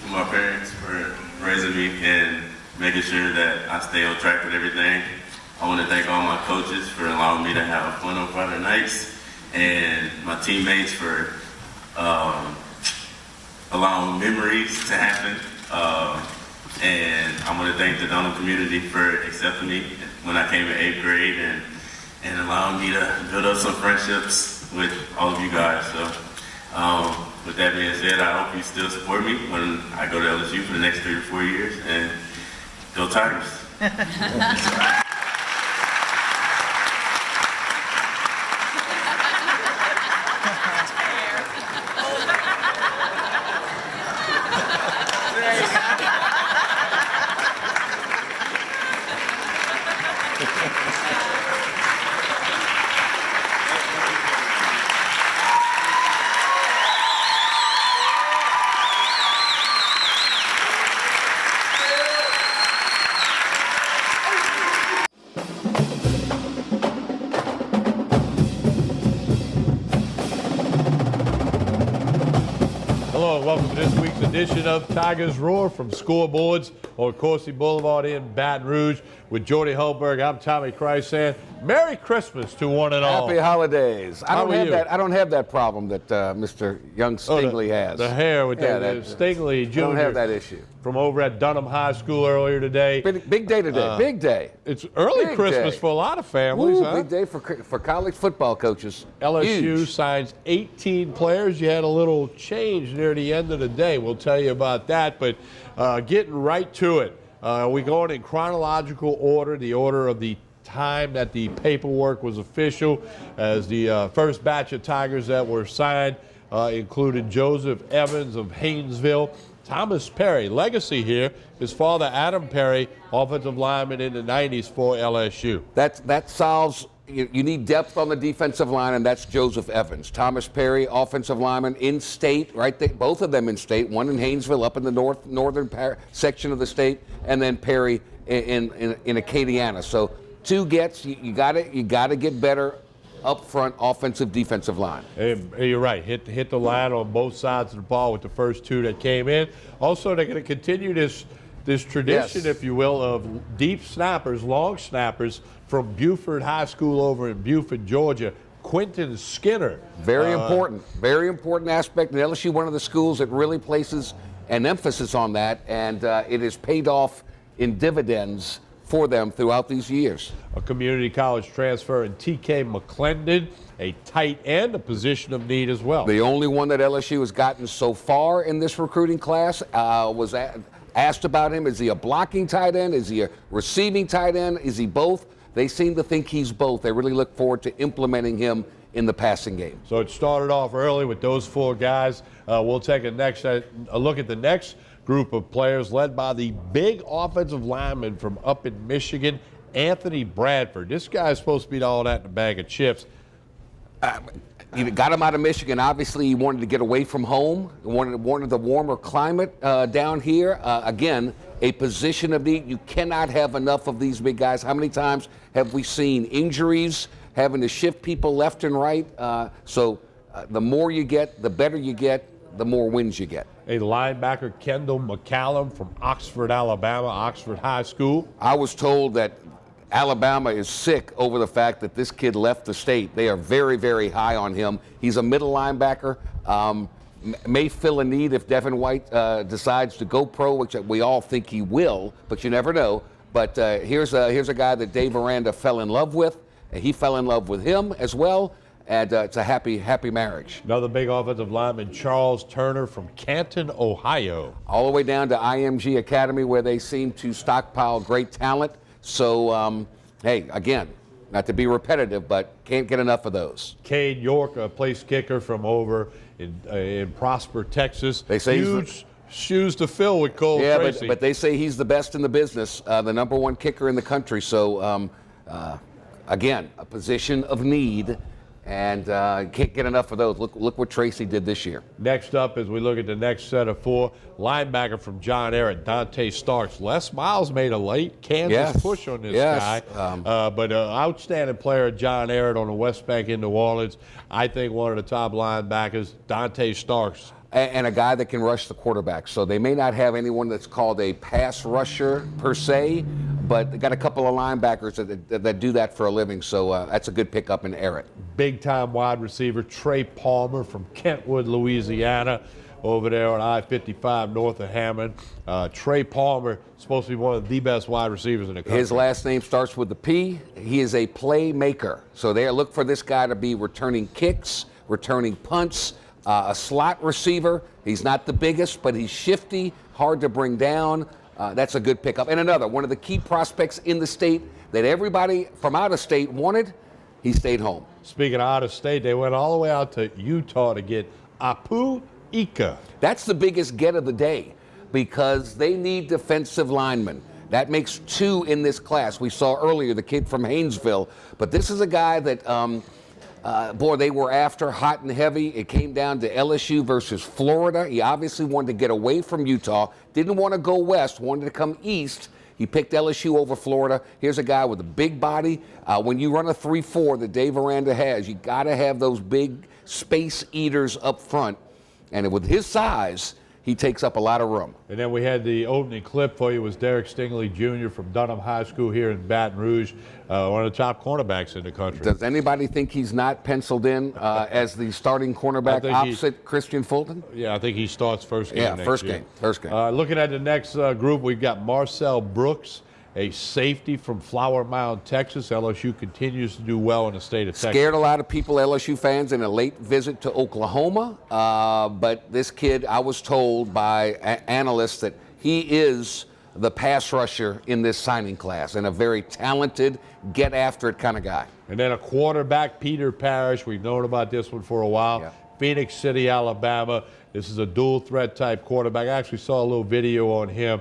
to my parents for raising me and making sure that I stay on track with everything. I want to thank all my coaches for allowing me to have fun on Friday nights, and my teammates for allowing memories to happen. And I want to thank the Donald community for accepting me when I came in 8th grade and allowing me to build up some friendships with all of you guys. So with that being said, I hope you still support me when I go to LSU for the next 3 to 4 years, and go Tigers. Hello and welcome to this week's edition of Tigers Roar from Scoreboards on Coursey Boulevard in Baton Rouge with Jordy Hultberg. I'm Tommy Krysan. Merry Christmas to one and all. Happy holidays. How are you? I don't have that problem that Mr. Young Stingley has. The hair with Stingley Jr. I don't have that issue. From over at Dunham High School earlier today. Big day today. Big day. It's early Big Christmas day. for a lot of families, huh? Big day for college football coaches. LSU Huge. signs 18 players. You had a little change near the end of the day. We'll tell you about that, but getting right to it. We going in chronological order, the order of the time that the paperwork was official, as the first batch of Tigers that were signed included Joseph Evans of Haynesville, Thomas Perry, legacy here, his father Adam Perry, offensive lineman in the 90s for LSU. That solves. You need depth on the defensive line, and that's Joseph Evans. Thomas Perry, offensive lineman, in state, right there, both of them in state. One in Haynesville, up in the northern section of the state, and then Perry in Acadiana. So two gets. You got to get better up front, offensive, defensive line. You're right. Hit the line on both sides of the ball with the first two that came in. Also, they're going to continue this tradition, Yes. if you will, of deep snappers, long snappers from Buford High School over in Buford, Georgia. Quentin Skinner. Very important aspect. And LSU, one of the schools that really places an emphasis on that, and it has paid off in dividends for them throughout these years. A community college transfer in T.K. McClendon, a tight end, a position of need as well. The only one that LSU has gotten so far in this recruiting class was asked about him. Is he a blocking tight end? Is he a receiving tight end? Is he both? They seem to think he's both. They really look forward to implementing him in the passing game. So it started off early with those four guys. We'll take a look at the next group of players led by the big offensive lineman from up in Michigan, Anthony Bradford. This guy's supposed to be all that in a bag of chips. You got him out of Michigan. Obviously, he wanted to get away from home. He wanted the warmer climate down here. Again, a position of need. You cannot have enough of these big guys. How many times have we seen injuries, having to shift people left and right? So the more you get, the better you get, the more wins you get. A linebacker, Kendall McCallum from Oxford, Alabama, Oxford High School. I was told that Alabama is sick over the fact that this kid left the state. They are very, very high on him. He's a middle linebacker. May fill a need if Devin White decides to go pro, which we all think he will, but you never know. But here's a guy that Dave Aranda fell in love with. And he fell in love with him as well. And it's a happy marriage. Another big offensive lineman, Charles Turner from Canton, Ohio. All the way down to IMG Academy, where they seem to stockpile great talent. So, hey, again, not to be repetitive, but can't get enough of those. Cade York, a place kicker from over in Prosper, Texas. They say huge shoes to fill with Cole Tracy. But they say he's the best in the business, the #1 kicker in the country. So, again, a position of need. And can't get enough of those. Look what Tracy did this year. Next up, as we look at the next set of four, linebacker from John Ehret, Dante Starks. Les Miles made a late Kansas push on this guy. But outstanding player, John Ehret on the West Bank in New Orleans. I think one of the top linebackers, Dante Starks. and a guy that can rush the quarterback. So they may not have anyone that's called a pass rusher per se, but they got a couple of linebackers that do that for a living. So that's a good pickup in Eric. Big-time wide receiver Trey Palmer from Kentwood, Louisiana, over there on I-55 north of Hammond. Trey Palmer supposed to be one of the best wide receivers in the country. His last name starts with the P. He is a playmaker. So they look for this guy to be returning kicks, returning punts, a slot receiver. He's not the biggest, but he's shifty, hard to bring down. That's a good pickup. And another, one of the key prospects in the state that everybody from out of state wanted, he stayed home. Speaking of out of state, they went all the way out to Utah to get Apu Ika. That's the biggest get of the day because they need defensive linemen. That makes 2 in this class. We saw earlier the kid from Haynesville, but this is a guy that, boy, they were after hot and heavy. It came down to LSU versus Florida. He obviously wanted to get away from Utah, didn't want to go west, wanted to come east. He picked LSU over Florida. Here's a guy with a big body. When you run a 3-4 that Dave Aranda has, you got to have those big space eaters up front. And with his size, he takes up a lot of room. And then we had the opening clip for you was Derek Stingley Jr. from Dunham High School here in Baton Rouge, one of the top cornerbacks in the country. Does anybody think he's not penciled in as the starting cornerback opposite Christian Fulton? Yeah, I think he starts first game next first year. game. Looking at the next group, we've got Marcel Brooks, a safety from Flower Mound, Texas. LSU continues to do well in the state of Texas. Scared a lot of people, LSU fans, in a late visit to Oklahoma. But this kid, I was told by analysts that he is the pass rusher in this signing class and a very talented, get-after-it kind of guy. And then a quarterback, Peter Parrish. We've known about this one for a while. Yeah. Phoenix City, Alabama. This is a dual threat type quarterback. I actually saw a little video on him.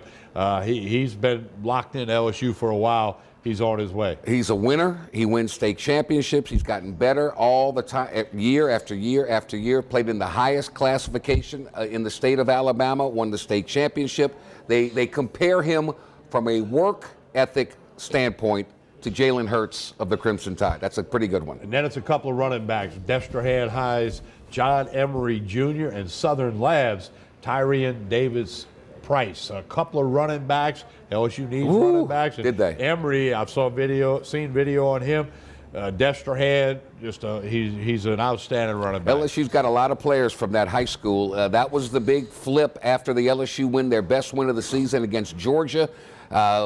He's been locked in LSU for a while. He's on his way. He's a winner. He wins state championships. He's gotten better all the time, year after year after year. Played in the highest classification in the state of Alabama, won the state championship. They compare him from a work ethic standpoint to Jalen Hurts of the Crimson Tide. That's a pretty good one. And then it's a couple of running backs. Destrehan High's John Emery Jr. and Southern Labs Tyrion Davis Price. A couple of running backs. LSU needs running backs. And did they? Emery, I've seen video on him. Destrehan, he's an outstanding running back. LSU's got a lot of players from that high school. That was the big flip after the LSU win, their best win of the season against Georgia.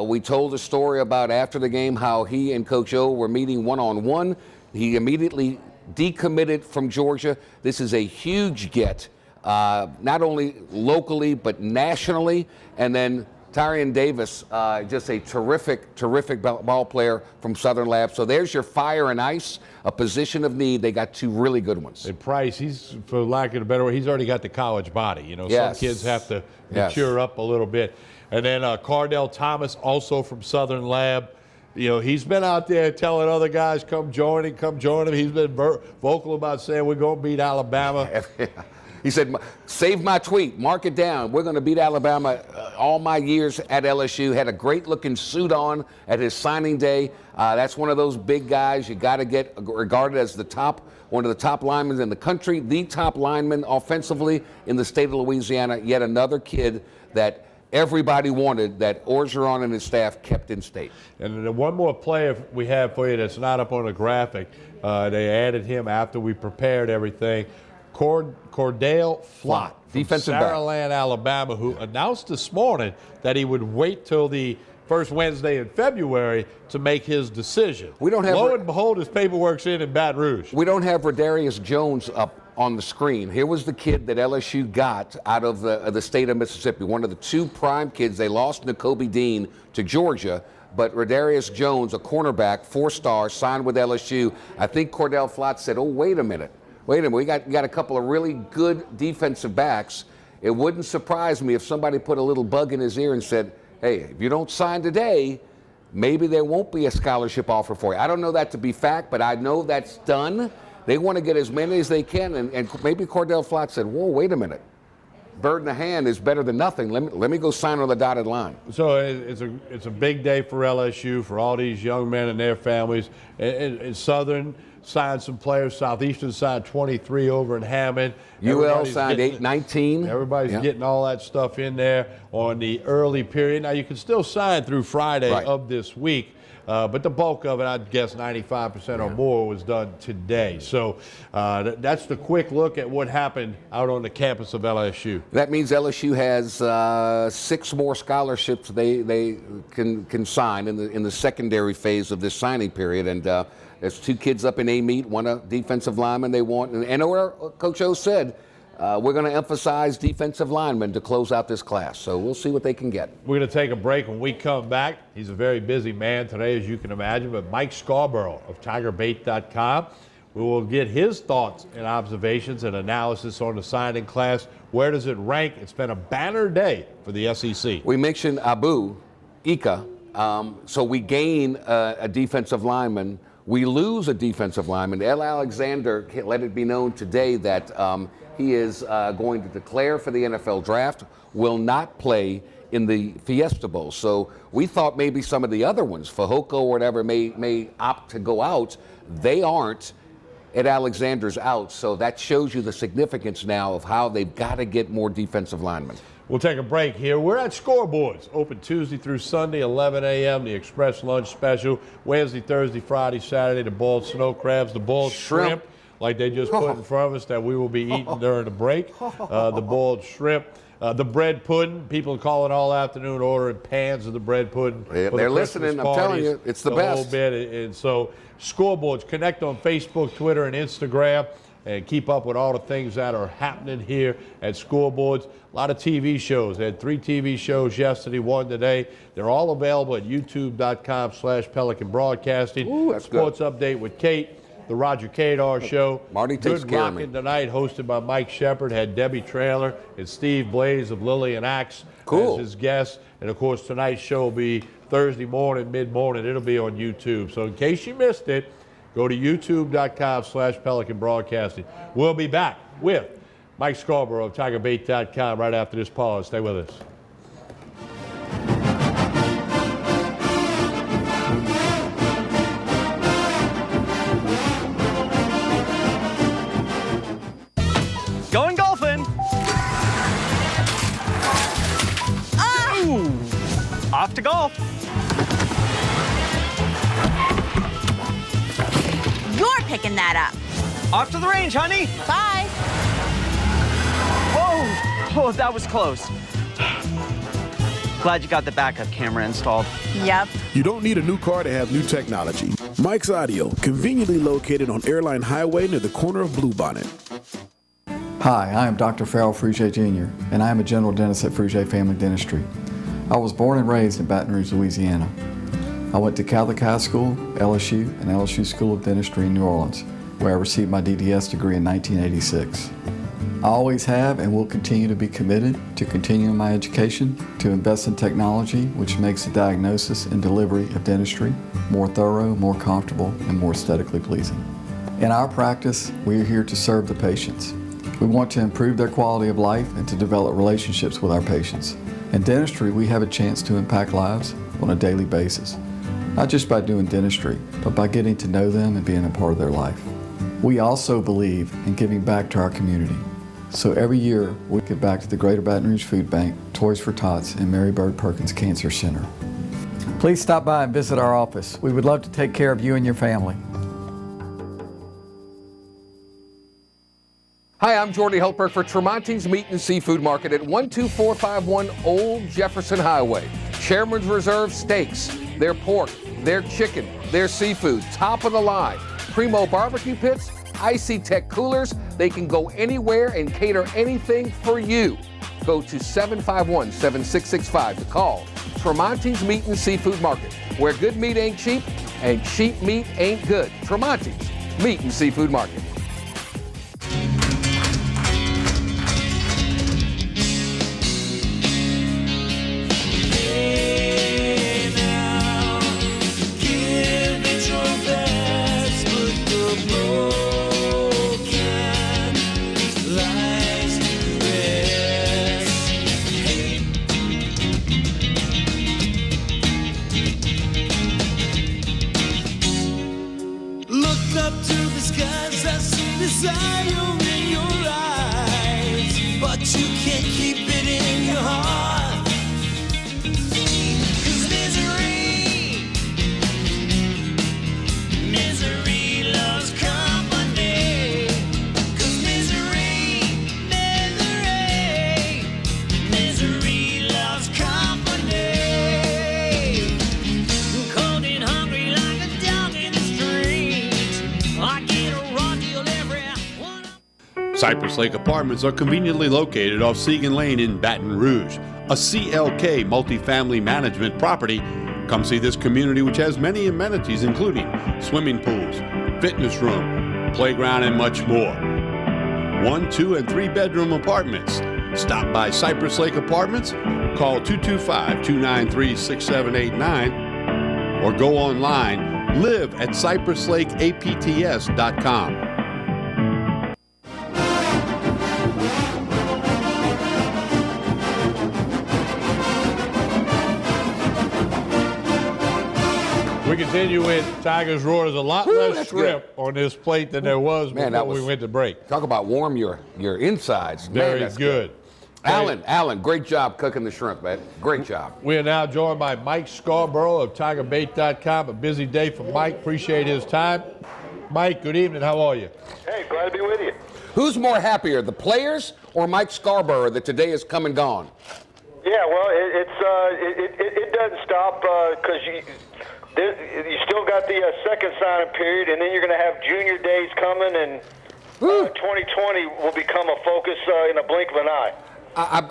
We told a story about after the game how he and Coach O were meeting one-on-one. He immediately decommitted from Georgia. This is a huge get, not only locally but nationally. And then Tyrion Davis, just a terrific ball player from Southern Labs. So there's your fire and ice, a position of need. They got 2 really good ones. And Price, he's, for lack of a better word, he's already got the college body. You know, Yes. Some kids have to mature up a little bit. And then Cardell Thomas, also from Southern Lab. You know, he's been out there telling other guys, come join him. He's been vocal about saying we're going to beat Alabama. He said, save my tweet, mark it down. We're going to beat Alabama. All my years at LSU, had a great-looking suit on at his signing day. That's one of those big guys you got to get regarded as one of the top linemen in the country, the top lineman offensively in the state of Louisiana. Yet another kid that everybody wanted, that Orgeron and his staff kept in state. And then one more player we have for you that's not up on the graphic. They added him after we prepared everything. Cordale Flott, defensive back, Saraland, Alabama, who announced this morning that he would wait till the first Wednesday in February to make his decision. We don't have. Lo and behold, his paperwork's in Baton Rouge. We don't have Rodarius Jones up on the screen. Here was the kid that LSU got out of the state of Mississippi, one of the 2 prime kids. They lost Nakobe Dean to Georgia, but Rodarius Jones, a cornerback, 4-star, signed with LSU. I think Cordale Flott said, oh, wait a minute, we got a couple of really good defensive backs. It wouldn't surprise me if somebody put a little bug in his ear and said, hey, if you don't sign today, maybe there won't be a scholarship offer for you. I don't know that to be fact, but I know that's done. They want to get as many as they can, and maybe Cordale Flott said, whoa, wait a minute. Bird in the hand is better than nothing. Let me go sign on the dotted line. So it's a big day for LSU, for all these young men and their families. And Southern, signed some players. Southeastern signed 23 over in Hammond. UL Everybody's signed getting- 8-19. Everybody's Yeah. getting all that stuff in there on the early period. Now, you can still sign through Friday Right. of this week. But the bulk of it, I'd guess 95% or more, was done today. So that's the quick look at what happened out on the campus of LSU. That means LSU has 6 more scholarships they can sign in the secondary phase of this signing period. And there's 2 kids up in A-Meet, one a defensive lineman they want. And what Coach O said, we're going to emphasize defensive linemen to close out this class. So we'll see what they can get. We're going to take a break. When we come back, he's a very busy man today, as you can imagine, but Mike Scarborough of TigerBait.com. We will get his thoughts and observations and analysis on the signing class. Where does it rank? It's been a banner day for the SEC. We mentioned Abu Ika. So we gain a defensive lineman. We lose a defensive lineman. El Alexander let it be known today that he is going to declare for the NFL draft, will not play in the Fiesta Bowl. So we thought maybe some of the other ones, Fehoko or whatever, may opt to go out. They aren't. Ed Alexander's out. So that shows you the significance now of how they've got to get more defensive linemen. We'll take a break here. We're at Scoreboards, open Tuesday through Sunday, 11 a.m., the Express Lunch Special. Wednesday, Thursday, Friday, Saturday, the boiled snow crabs, the boiled shrimp, like they just put in front of us that we will be eating during the break, the boiled shrimp. The bread pudding, people calling all afternoon ordering pans of the bread pudding. They're for the listening, Christmas I'm telling parties, you, it's the whole best. bit. And so, Scoreboards, connect on Facebook, Twitter, and Instagram, and keep up with all the things that are happening here at Scoreboards. A lot of TV shows. They had 3 TV shows yesterday, 1 today. They're all available at youtube.com/Pelican Broadcasting. Ooh, that's Sports Update with Kate. The Roger Kadar Show. Marty takes Good care of me. Rockin' Tonight, hosted by Mike Shepard, had Debbie Trailer and Steve Blaze of Lily and Axe Cool. as his guests. And of course, tonight's show will be Thursday morning, mid-morning. It'll be on YouTube. So in case you missed it, go to youtube.com/Pelican Broadcasting. We'll be back with Mike Scarborough of TigerBait.com right after this pause. Stay with us. Going golfing. Ooh. Off to golf. You're picking that up. Off to the range, honey. Bye. Whoa. Oh, that was close. Glad you got the backup camera installed. Yep. You don't need a new car to have new technology. Mike's Audio, conveniently located on Airline Highway near the corner of Bluebonnet. Hi, I am Dr. Farrell Frugier Jr., and I am a general dentist at Frugier Family Dentistry. I was born and raised in Baton Rouge, Louisiana. I went to Catholic High School, LSU, and LSU School of Dentistry in New Orleans, where I received my DDS degree in 1986. I always have and will continue to be committed to continuing my education, to invest in technology which makes the diagnosis and delivery of dentistry more thorough, more comfortable, and more aesthetically pleasing. In our practice, we are here to serve the patients. We want to improve their quality of life and to develop relationships with our patients. In dentistry, we have a chance to impact lives on a daily basis, not just by doing dentistry, but by getting to know them and being a part of their life. We also believe in giving back to our community. So every year, we give back to the Greater Baton Rouge Food Bank, Toys for Tots, and Mary Bird Perkins Cancer Center. Please stop by and visit our office. We would love to take care of you and your family. Hi, I'm Jordy Helper for Tremonti's Meat and Seafood Market at 12451 Old Jefferson Highway. Chairman's Reserve steaks, their pork, their chicken, their seafood, top of the line. Primo barbecue pits, Icy Tech coolers. They can go anywhere and cater anything for you. Go to 751-7665 to call Tremonti's Meat and Seafood Market, where good meat ain't cheap and cheap meat ain't good. Tremonti's Meat and Seafood Market. Look up to the Cypress Lake Apartments are conveniently located off Segan Lane in Baton Rouge, a CLK multifamily management property. Come see this community, which has many amenities including swimming pools, fitness room, playground, and much more. 1, 2, and 3 bedroom apartments. Stop by Cypress Lake Apartments, call 225-293-6789, or go online, live at cypresslakeapts.com. We continue with Tigers Roar. There's a lot less shrimp on this plate than there was before we went to break. Talk about warm your insides. Very Man, that's good. Alan, great job cooking the shrimp, man. Great job. We are now joined by Mike Scarborough of TigerBait.com. A busy day for Mike. Appreciate his time. Mike, good evening. How are you? Hey, glad to be with you. Who's more happier, the players or Mike Scarborough that today is come and gone? Yeah, well, it doesn't stop because you still got the second signing period, and then you're going to have junior days coming, and 2020 will become a focus in a blink of an eye.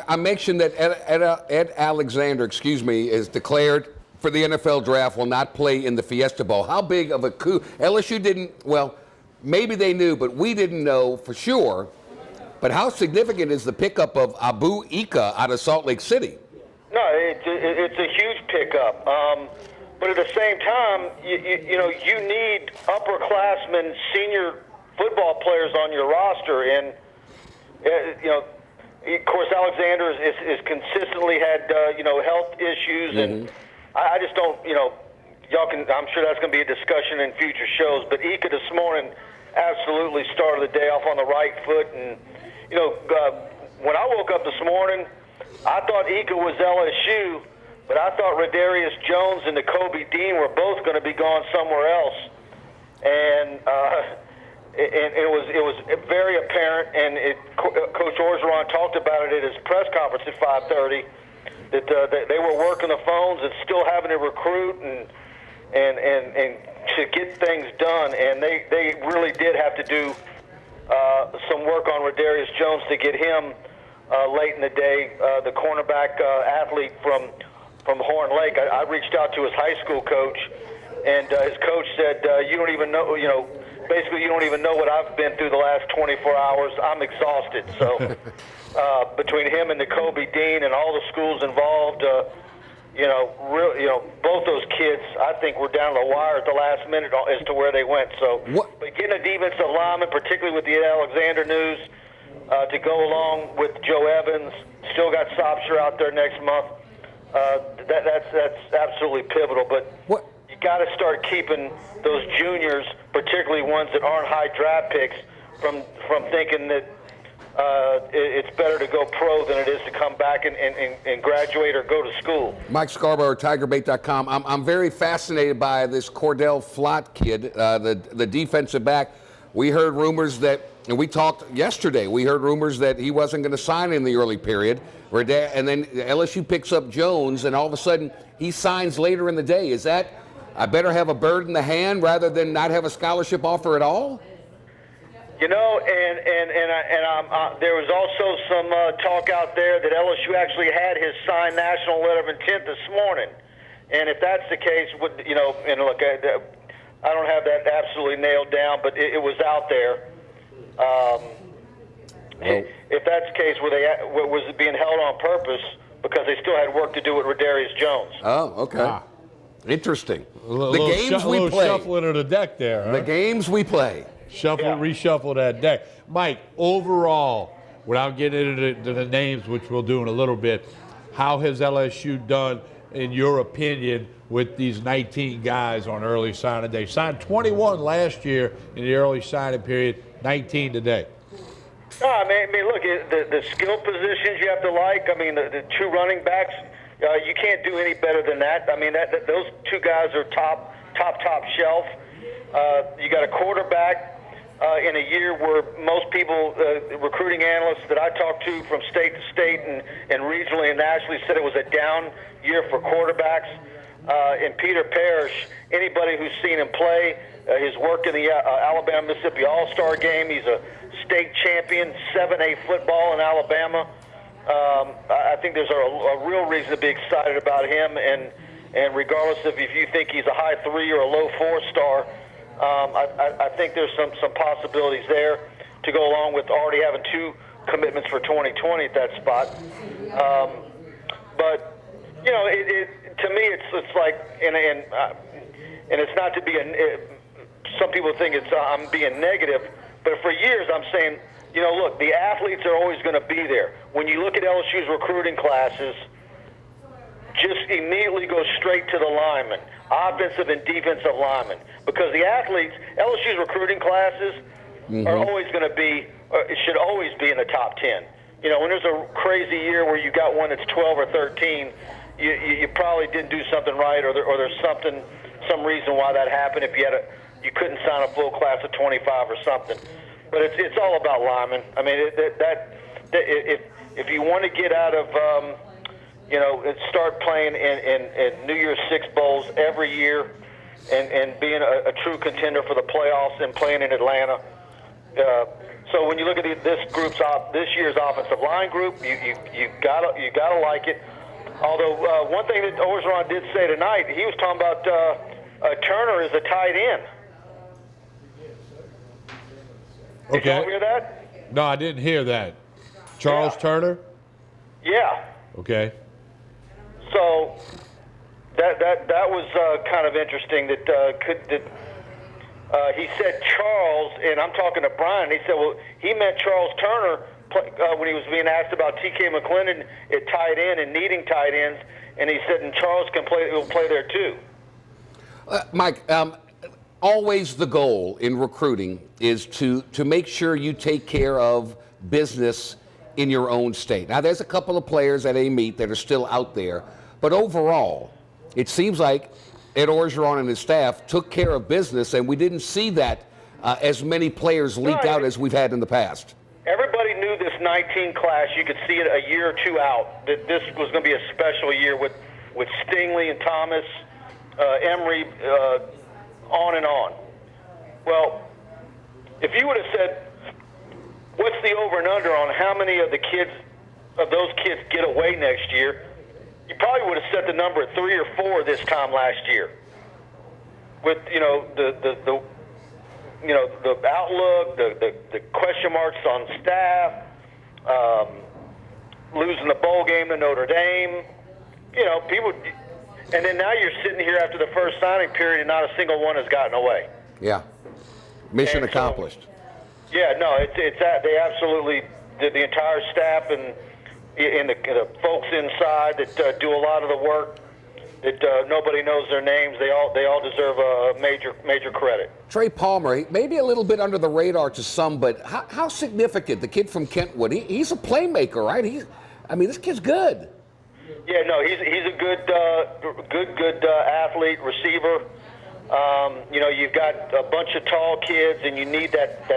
I mentioned that Ed Alexander, is declared for the NFL draft, will not play in the Fiesta Bowl. How big of a coup? LSU didn't, well, maybe they knew, but we didn't know for sure. But how significant is the pickup of Abu Ika out of Salt Lake City? No, it's a huge pickup. But at the same time, you need upperclassmen, senior football players on your roster, and of course Alexander is consistently had health issues, and I just don't y'all can. I'm sure that's going to be a discussion in future shows. But Ika this morning absolutely started the day off on the right foot, and when I woke up this morning, I thought Ika was LSU. But I thought Radarius Jones and Nakobe Dean were both going to be gone somewhere else, and it was very apparent. And Coach Orgeron talked about it at his press conference at 5:30 that they were working the phones and still having to recruit and to get things done. And they really did have to do some work on Radarius Jones to get him late in the day, the cornerback athlete from Horn Lake. I reached out to his high school coach, and his coach said, you don't even know, basically you don't even know what I've been through the last 24 hours. I'm exhausted. So between him and Nakobe Dean and all the schools involved, both those kids, I think, were down to the wire at the last minute as to where they went. So, but getting a defensive lineman, particularly with the Alexander news, to go along with Joe Evans, still got Sopsher out there next month. That's absolutely pivotal, but you got to start keeping those juniors, particularly ones that aren't high draft picks, from thinking that it's better to go pro than it is to come back and graduate or go to school. Mike Scarborough, TigerBait.com. I'm very fascinated by this Cordell Flott kid, the defensive back. We heard rumors that, and we talked yesterday, we heard rumors that he wasn't going to sign in the early period. And then LSU picks up Jones, and all of a sudden he signs later in the day. Is that, I better have a bird in the hand rather than not have a scholarship offer at all? There was also some talk out there that LSU actually had his signed national letter of intent this morning. And if that's the case, and look, I don't have that absolutely nailed down, but it was out there. If that's the case, was it being held on purpose because they still had work to do with Radarius Jones? Oh, okay. Interesting. The games we play. Shuffling of the deck there. Huh? The games we play. Reshuffle that deck. Mike, overall, without getting into the names, which we'll do in a little bit, how has LSU done, in your opinion, with these 19 guys on early signing day? Signed 21 last year in the early signing period, 19 today. I mean, look, the skill positions you have to like. I mean, the two running backs, you can't do any better than that. I mean, those two guys are top shelf. You got a quarterback in a year where most people, recruiting analysts that I talked to from state to state and regionally and nationally, said it was a down year for quarterbacks. And Peter Parrish, anybody who's seen him play his work in the Alabama-Mississippi All-Star game. He's a state champion, 7A football in Alabama. I think there's a real reason to be excited about him, and regardless of if you think he's a high 3 or a low 4 star, I think there's some possibilities there to go along with already having 2 commitments for 2020 at that spot. But you know, to me, it's like, and it's not to be some people think I'm being negative, but for years I'm saying, you know, look, the athletes are always going to be there. When you look at LSU's recruiting classes, just immediately go straight to the linemen, offensive and defensive linemen, because the athletes, LSU's recruiting classes are always going to be, it should always be in the top 10. You know, when there's a crazy year where you got one that's 12 or 13, you probably didn't do something right, or there's some reason why that happened. If you couldn't sign a full class of 25 or something. But it's all about linemen. I mean, if you want to get out of, you know, start playing in New Year's Six bowls every year, and being a true contender for the playoffs and playing in Atlanta. So when you look at this year's offensive line group, you gotta like it. Although one thing that Orgeron did say tonight, he was talking about Turner as a tight end. Did Okay. you hear that? No, I didn't hear that. Charles Turner? Yeah. Okay. So that was kind of interesting. He said Charles, and I'm talking to Brian. He said, well, he meant Charles Turner when he was being asked about T.K. McClendon at tight end and needing tight ends, and he said, and Charles will play there too. Mike, always the goal in recruiting is to make sure you take care of business in your own state. Now, there's a couple of players at A-Meet that are still out there, but overall, it seems like Ed Orgeron and his staff took care of business, and we didn't see that as many players leak out as we've had in the past. Everybody knew this 19 class. You could see it a year or two out that this was going to be a special year with Stingley and Thomas, Emery, on and on. Well, if you would have said, what's the over and under on how many of those kids get away next year, you probably would have set the number at 3 or 4 this time last year. With the outlook, the question marks on staff, losing the bowl game to Notre Dame, people. And then now you're sitting here after the first signing period, and not a single one has gotten away. Yeah, mission accomplished. Yeah, no, they absolutely did. The entire staff and the folks inside that do a lot of the work, that nobody knows their names. They all deserve a major credit. Trey Palmer, maybe a little bit under the radar to some, but how significant? The kid from Kentwood, he's a playmaker, right? This kid's good. Yeah, no, he's a good athlete, receiver. You've got a bunch of tall kids, and you need that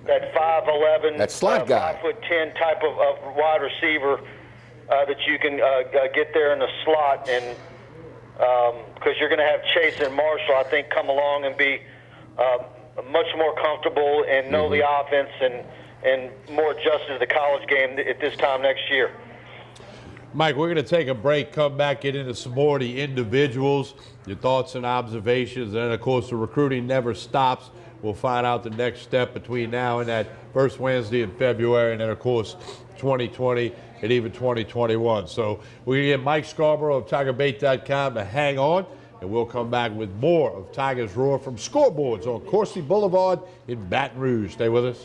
5'11", that slot guy, 5'10" type of wide receiver that you can get there in the slot, and because you're going to have Chase and Marshall, I think, come along and be much more comfortable and know the offense and more adjusted to the college game at this time next year. Mike, we're going to take a break, come back, get into some more of the individuals, your thoughts and observations, and then, of course, the recruiting never stops. We'll find out the next step between now and that first Wednesday in February, and then, of course, 2020 and even 2021. So we're going to get Mike Scarborough of TigerBait.com to hang on, and we'll come back with more of Tigers Roar from Scoreboards on Coursey Boulevard in Baton Rouge. Stay with us.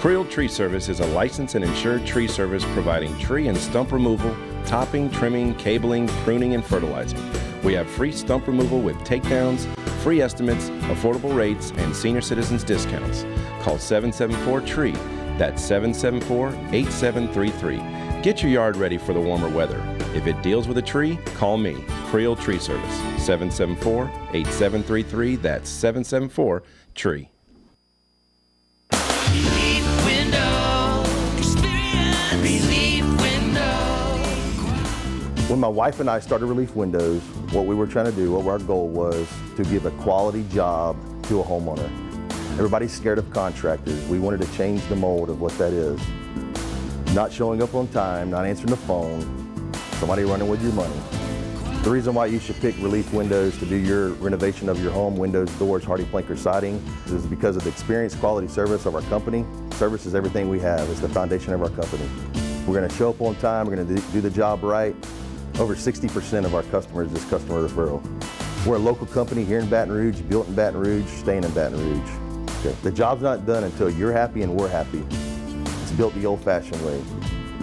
Creel Tree Service is a licensed and insured tree service providing tree and stump removal, topping, trimming, cabling, pruning, and fertilizing. We have free stump removal with takedowns, free estimates, affordable rates, and senior citizens discounts. Call 774-TREE. That's 774-8733. Get your yard ready for the warmer weather. If it deals with a tree, call me, Creel Tree Service, 774-8733. That's 774-TREE. When my wife and I started Relief Windows, what we were trying to do, what our goal was to give a quality job to a homeowner. Everybody's scared of contractors. We wanted to change the mold of what that is. Not showing up on time, not answering the phone, somebody running with your money. The reason why you should pick Relief Windows to do your renovation of your home, windows, doors, hardy plank, or siding, is because of the experience, quality service of our company. Service is everything we have. It's the foundation of our company. We're going to show up on time. We're going to do the job right. Over 60% of our customers is customer referral. We're a local company here in Baton Rouge, built in BatonRouge, staying in Baton Rouge. Okay. The job's not done until you're happy and we're happy. It's built the old-fashioned way,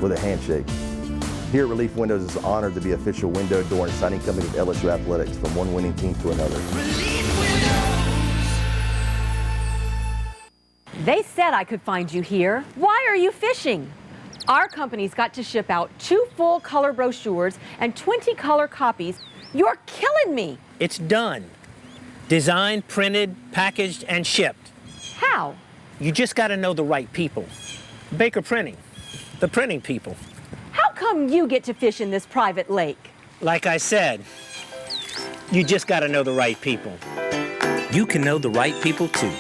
with a handshake. Here at Relief Windows, it's an honor to be official window, door, and siding company of LSU Athletics, from one winning team to another. They said I could find you here. Why are you fishing? Our company's got to ship out 2 full color brochures and 20 color copies. You're killing me. It's done. Designed, printed, packaged, and shipped. How? You just got to know the right people. Baker Printing, the printing people. How come you get to fish in this private lake? Like I said, you just got to know the right people. You can know the right people too.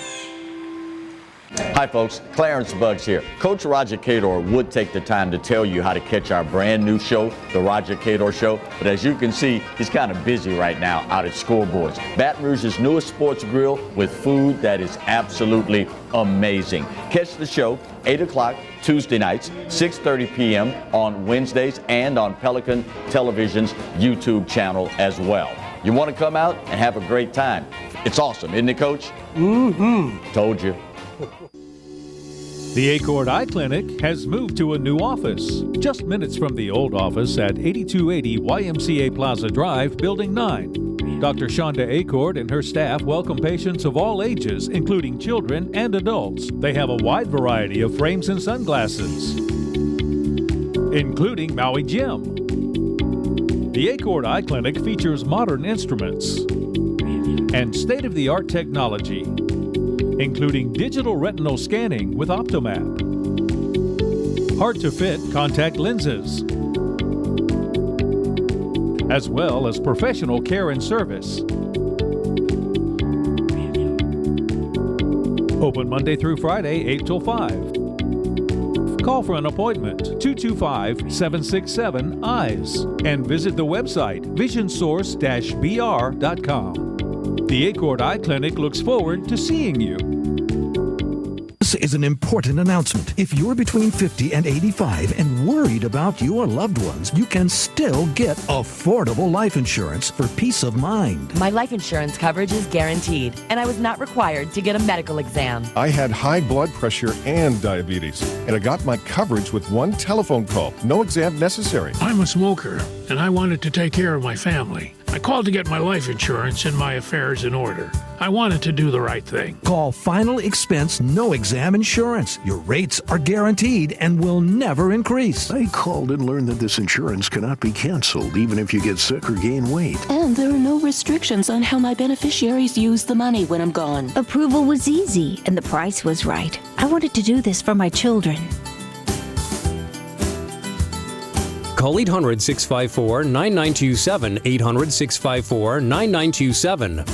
Hi folks, Clarence Buggs here. Coach Roger Cador would take the time to tell you how to catch our brand new show, The Roger Cador Show, but as you can see, he's kind of busy right now out at Scoreboards, Baton Rouge's newest sports grill with food that is absolutely amazing. Catch the show 8 o'clock Tuesday nights, 6:30 p.m. on Wednesdays, and on Pelican Television's YouTube channel as well. You want to come out and have a great time. It's awesome, isn't it, Coach? Mm-hmm. Told you. The Acord Eye Clinic has moved to a new office, just minutes from the old office at 8280 YMCA Plaza Drive, Building 9. Dr. Shonda Acord and her staff welcome patients of all ages, including children and adults. They have a wide variety of frames and sunglasses, including Maui Jim. The Acord Eye Clinic features modern instruments and state-of-the-art technology, including digital retinal scanning with Optomap, hard-to-fit contact lenses, as well as professional care and service. Open Monday through Friday, 8 till 5. Call for an appointment, 225-767-EYES, and visit the website, visionsource-br.com. The Acord Eye Clinic looks forward to seeing you. This is an important announcement. If you're between 50 and 85 and worried about your loved ones, you can still get affordable life insurance for peace of mind. My life insurance coverage is guaranteed, and I was not required to get a medical exam. I had high blood pressure and diabetes, and I got my coverage with one telephone call. No exam necessary. I'm a smoker, and I wanted to take care of my family. I called to get my life insurance and my affairs in order. I wanted to do the right thing. Call Final Expense No Exam Insurance. Your rates are guaranteed and will never increase. I called and learned that this insurance cannot be canceled even if you get sick or gain weight. And there are no restrictions on how my beneficiaries use the money when I'm gone. Approval was easy and the price was right. I wanted to do this for my children. Call 800-654-9927, 800-654-9927.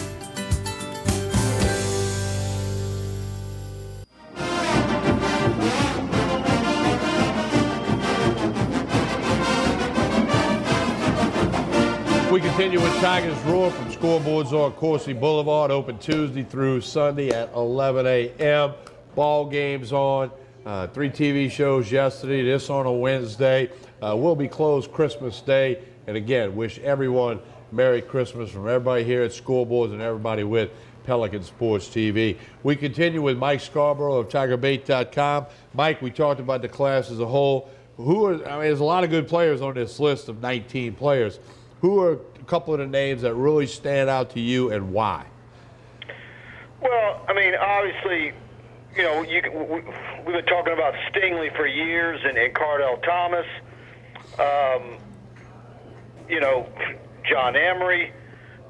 We continue with Tigers Roar from Scoreboards on Coursey Boulevard, open Tuesday through Sunday at 11 a.m. Ball games on, 3 TV shows yesterday, this on a Wednesday. We'll be closed Christmas Day. And again, wish everyone Merry Christmas from everybody here at Scoreboards and everybody with Pelican Sports TV. We continue with Mike Scarborough of TigerBait.com. Mike, we talked about the class as a whole. There's a lot of good players on this list of 19 players. Who are a couple of the names that really stand out to you and why? Well, I mean, obviously, you know, we've been talking about Stingley for years and Cardell Thomas. You know, John Emery.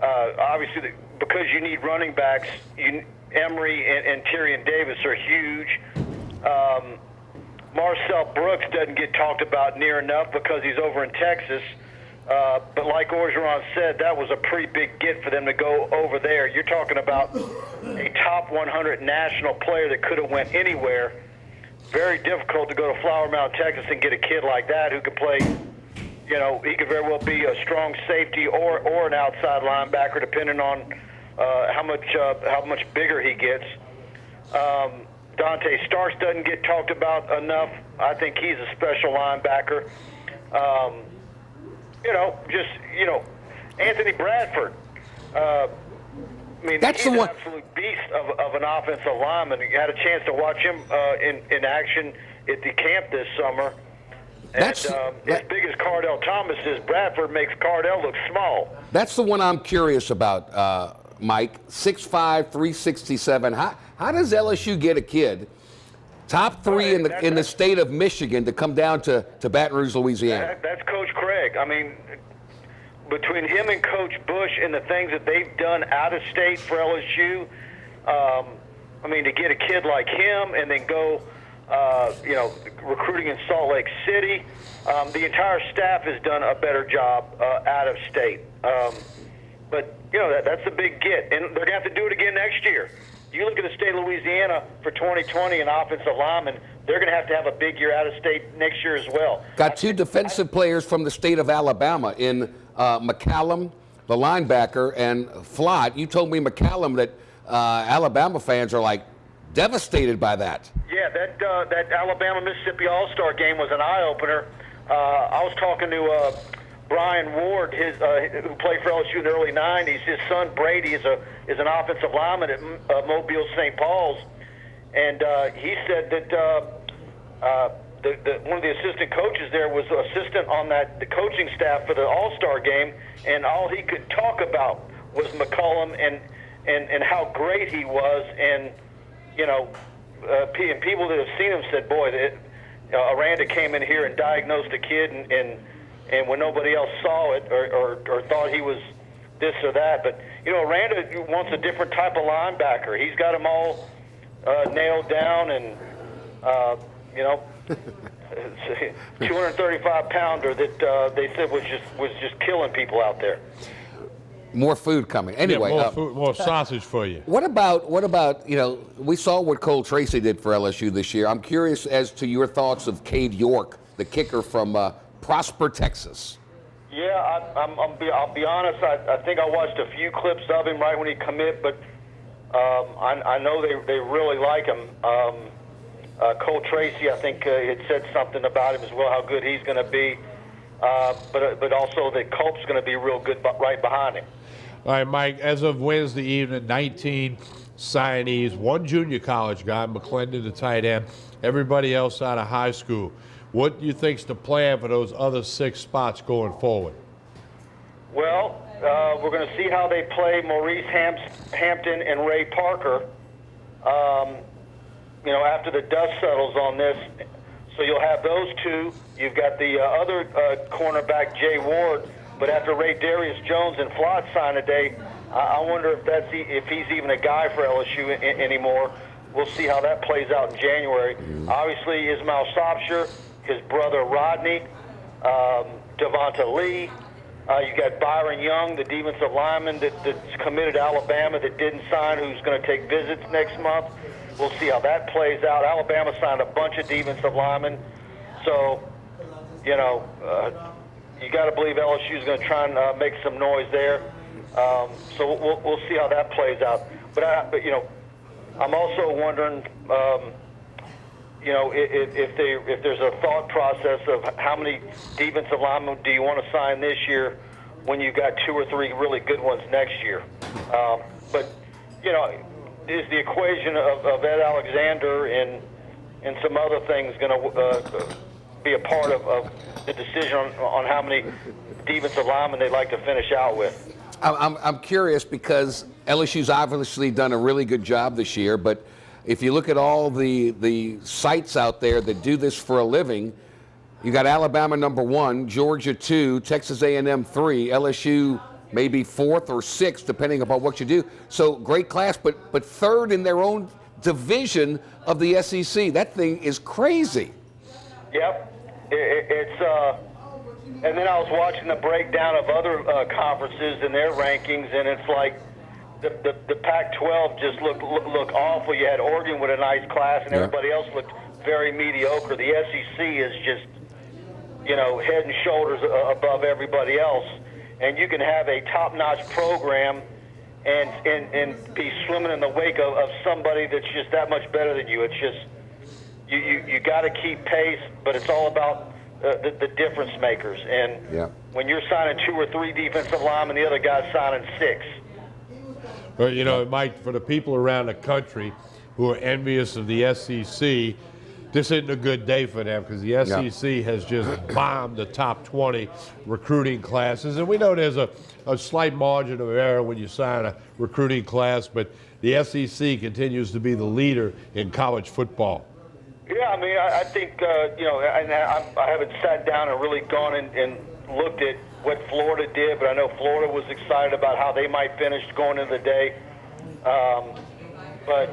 Obviously, because you need running backs, Emery and Tyrion Davis are huge. Marcel Brooks doesn't get talked about near enough because he's over in Texas. But like Orgeron said, that was a pretty big get for them to go over there. You're talking about a top 100 national player that could have went anywhere. Very difficult to go to Flower Mound, Texas, and get a kid like that who could play. You know, he could very well be a strong safety or an outside linebacker, depending on how much bigger he gets. Dante Starks doesn't get talked about enough. I think he's a special linebacker. Anthony Bradford. I mean, That's he's the one. an absolute beast of an offensive lineman. You had a chance to watch him in action at the camp this summer. That's as big as Cardell Thomas is, Bradford makes Cardell look small. That's the one I'm curious about, Mike. 6'5", 367. How does LSU get a kid, top three in the state of Michigan, to come down to Baton Rouge, Louisiana? That's Coach Craig. I mean, between him and Coach Bush and the things that they've done out of state for LSU, I mean, to get a kid like him and then go, recruiting in Salt Lake City, the entire staff has done a better job out of state. But, that's a big get. And they're going to have to do it again next year. You look at the state of Louisiana for 2020 and offensive linemen, they're going to have a big year out of state next year as well. Got two defensive players from the state of Alabama in McCallum, the linebacker, and Flott. You told me, McCallum, that Alabama fans are like devastated by that. Yeah, that Alabama-Mississippi All-Star game was an eye-opener. I was talking to Brian Ward, who played for LSU in the early 90s. His son Brady is an offensive lineman at Mobile St. Paul's, and he said that one of the assistant coaches there was assistant on the coaching staff for the All-Star game, and all he could talk about was McCollum and how great he was, and and people that have seen him said, boy, Aranda came in here and diagnosed a kid, and when nobody else saw it or thought he was this or that. But, Aranda wants a different type of linebacker. He's got them all nailed down, and, 235-pounder that they said was just killing people out there. More food coming. Anyway, more food, more sausage for you. What about we saw what Cole Tracy did for LSU this year. I'm curious as to your thoughts of Cade York, the kicker from Prosper, Texas. Yeah, I'll be honest. I think I watched a few clips of him right when he commit, but I know they really like him. Cole Tracy, I think, had said something about him as well, how good he's going to be, but also that Culp's going to be real good right behind him. All right, Mike, as of Wednesday evening, 19 signees, one junior college guy, McClendon, the tight end, everybody else out of high school. What do you think's the plan for those other 6 spots going forward? Well, we're going to see how they play Maurice Hampton and Ray Parker, after the dust settles on this. So you'll have those two. You've got the other cornerback, Jay Ward. But after Ray Darius Jones and Flott sign today, I wonder if he's even a guy for LSU anymore. We'll see how that plays out in January. Obviously, Ismail Sopsher, his brother Rodney, Devonta Lee. You got Byron Young, the defensive lineman that's committed to Alabama that didn't sign, who's going to take visits next month. We'll see how that plays out. Alabama signed a bunch of defensive linemen. So, you got to believe LSU is going to try and make some noise there. So we'll see how that plays out. But I'm also wondering, if there's a thought process of how many defensive linemen do you want to sign this year when you've got 2 or 3 really good ones next year. But is the equation of Ed Alexander and some other things going to be a part of the decision on how many defensive linemen they'd like to finish out with? I'm curious because LSU's obviously done a really good job this year, but if you look at all the sites out there that do this for a living, you got Alabama number 1, Georgia 2, Texas A&M 3, LSU maybe 4th or 6th, depending upon what you do. So great class, but 3rd in their own division of the SEC. That thing is crazy. Yep, it's And then I was watching the breakdown of other conferences and their rankings, and it's like the Pac-12 just looked awful. You had Oregon with a nice class, and everybody else looked very mediocre. The SEC is just, head and shoulders above everybody else. And you can have a top-notch program and be swimming in the wake of somebody that's just that much better than you. It's just you got to keep pace, but it's all about the difference makers. And when you're signing 2 or 3 defensive linemen, the other guy's signing 6. Well, Mike, for the people around the country who are envious of the SEC, this isn't a good day for them because the SEC has just bombed the top 20 recruiting classes. And we know there's a slight margin of error when you sign a recruiting class, but the SEC continues to be the leader in college football. Yeah, I mean, I think, I haven't sat down and really gone and looked at what Florida did, but I know Florida was excited about how they might finish going into the day. But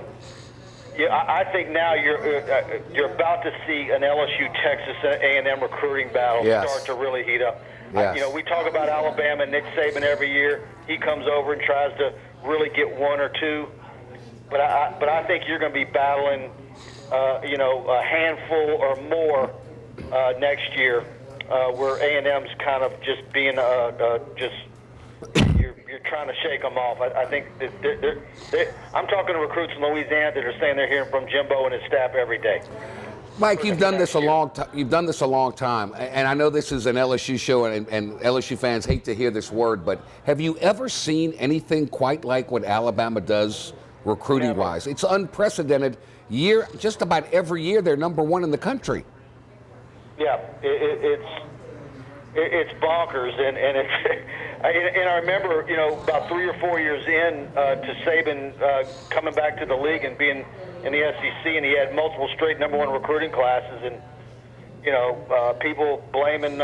I think now you're about to see an LSU Texas A&M recruiting battle start to really heat up. Yes. We talk about Alabama and Nick Saban every year. He comes over and tries to really get 1 or 2. But I think you're going to be battling, a handful or more next year, where A&M's kind of just being you're trying to shake them off. I think that I'm talking to recruits in Louisiana that are saying they're hearing from Jimbo and his staff every day. Mike, you've done this a long time. You've done this a long time, and I know this is an LSU show, and LSU fans hate to hear this word, but have you ever seen anything quite like what Alabama does recruiting-wise? It's unprecedented. Just about every year, they're number 1 in the country. Yeah, it's bonkers, and it's. And I remember, about 3 or 4 years in to Saban coming back to the league and being in the SEC, and he had multiple straight number 1 recruiting classes, and people blaming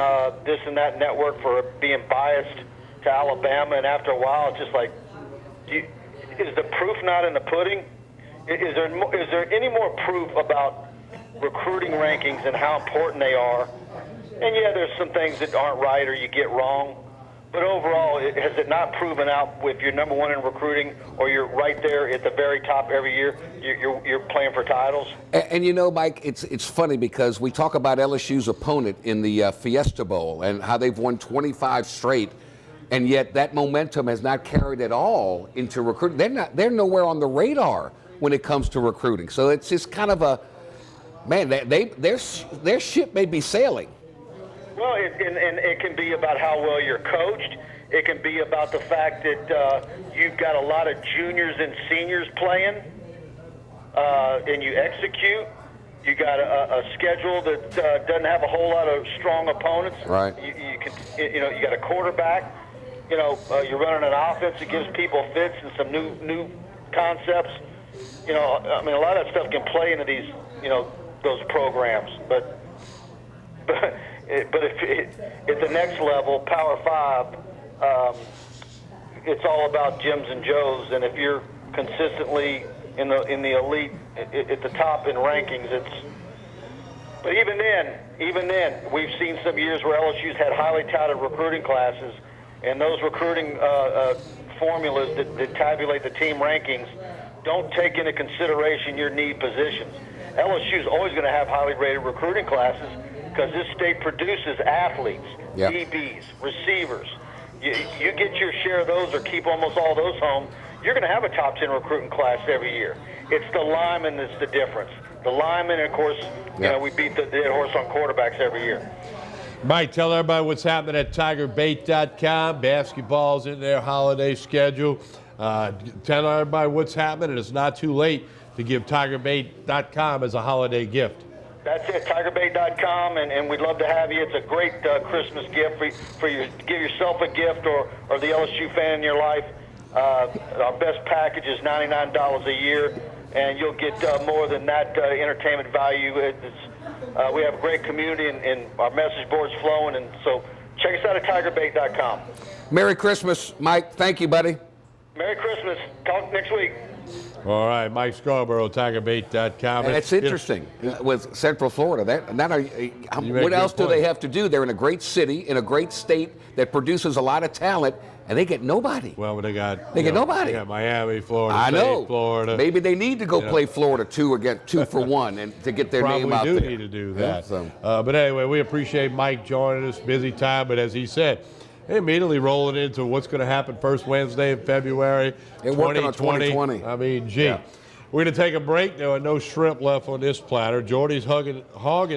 this and that network for being biased to Alabama, and after a while, it's just like, is the proof not in the pudding? Is there any more proof about recruiting rankings and how important they are? And yeah, there's some things that aren't right or you get wrong. But overall, has it not proven out if you're number 1 in recruiting or you're right there at the very top every year, you're playing for titles? And Mike, it's funny because we talk about LSU's opponent in the Fiesta Bowl and how they've won 25 straight, and yet that momentum has not carried at all into recruiting. They're nowhere on the radar when it comes to recruiting. So it's just kind of their ship may be sailing. Well, and it can be about how well you're coached. It can be about the fact that you've got a lot of juniors and seniors playing, and you execute. You got a schedule that doesn't have a whole lot of strong opponents. Right. You got a quarterback. You're running an offense that gives people fits and some new concepts. A lot of that stuff can play into these, those programs, but if at the next level, Power 5, it's all about Jims and Joes, and if you're consistently in the elite at the top in rankings, But even then, we've seen some years where LSU's had highly touted recruiting classes, and those recruiting formulas that tabulate the team rankings don't take into consideration your need positions. LSU's always going to have highly rated recruiting classes because this state produces athletes, DBs, receivers. You get your share of those or keep almost all those home, you're going to have a top 10 recruiting class every year. It's the lineman that's the difference. The lineman, of course, we beat the dead horse on quarterbacks every year. Mike, tell everybody what's happening at TigerBait.com. Basketball's in their holiday schedule. Tell everybody what's happening. It's not too late to give TigerBait.com as a holiday gift. That's it, TigerBait.com, and we'd love to have you. It's a great Christmas gift for you. Give yourself a gift or the LSU fan in your life. Our best package is $99 a year, and you'll get more than that entertainment value. We have a great community, and our message board's flowing, and so check us out at TigerBait.com. Merry Christmas, Mike. Thank you, buddy. Merry Christmas. Talk next week. All right, Mike Scarborough, TigerBait.com. And it's interesting with Central Florida. What else do they have to do? They're in a great city, in a great state that produces a lot of talent, and they get nobody. Well, they get nobody. They got Miami, Florida I State, know. Florida. Maybe they need to go play Florida 2 or get 2 for 1 and to get their name out there. Probably do need to do that. Yeah, so. But anyway, we appreciate Mike joining us. Busy time, but as he said, immediately rolling into what's going to happen first Wednesday in February, They're working on 2020. I mean, gee. Yeah. We're going to take a break. There are no shrimp left on this platter. Jordy's hogging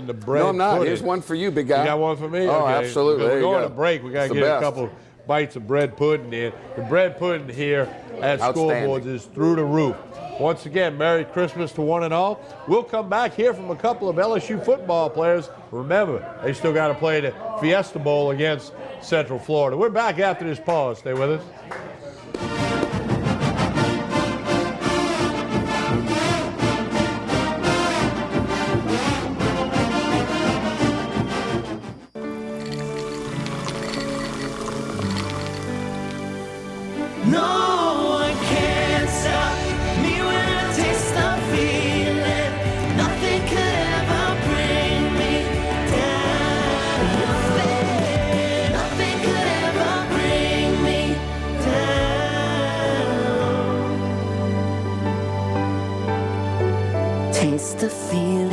the bread. No, I'm not. pudding. Here's one for you, big guy. You got one for me? Oh, okay. absolutely. We're going to break. We got to get best. a couple bites of bread pudding in. The bread pudding here at Scoreboards is through the roof. Once again, Merry Christmas to one and all. We'll come back here from a couple of LSU football players. Remember, they still got to play the Fiesta Bowl against Central Florida. We're back after this pause. Stay with us. No one can stop me when I taste the feeling. Nothing could ever bring me down. Nothing could ever bring me down. Taste the feeling.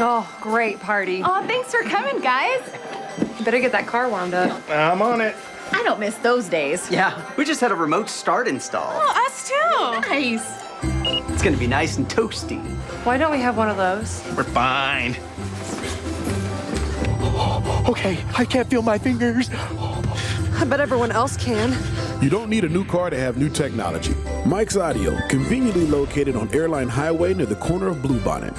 Oh, great party. Oh, thanks for coming, guys. Better get that car warmed up. I'm on it. I don't miss those days. Yeah, we just had a remote start installed. Oh, us too. Nice. It's gonna be nice and toasty. Why don't we have one of those? We're fine. Okay, I can't feel my fingers. I bet everyone else can. You don't need a new car to have new technology. Mike's Audio, conveniently located on Airline Highway near the corner of Bluebonnet.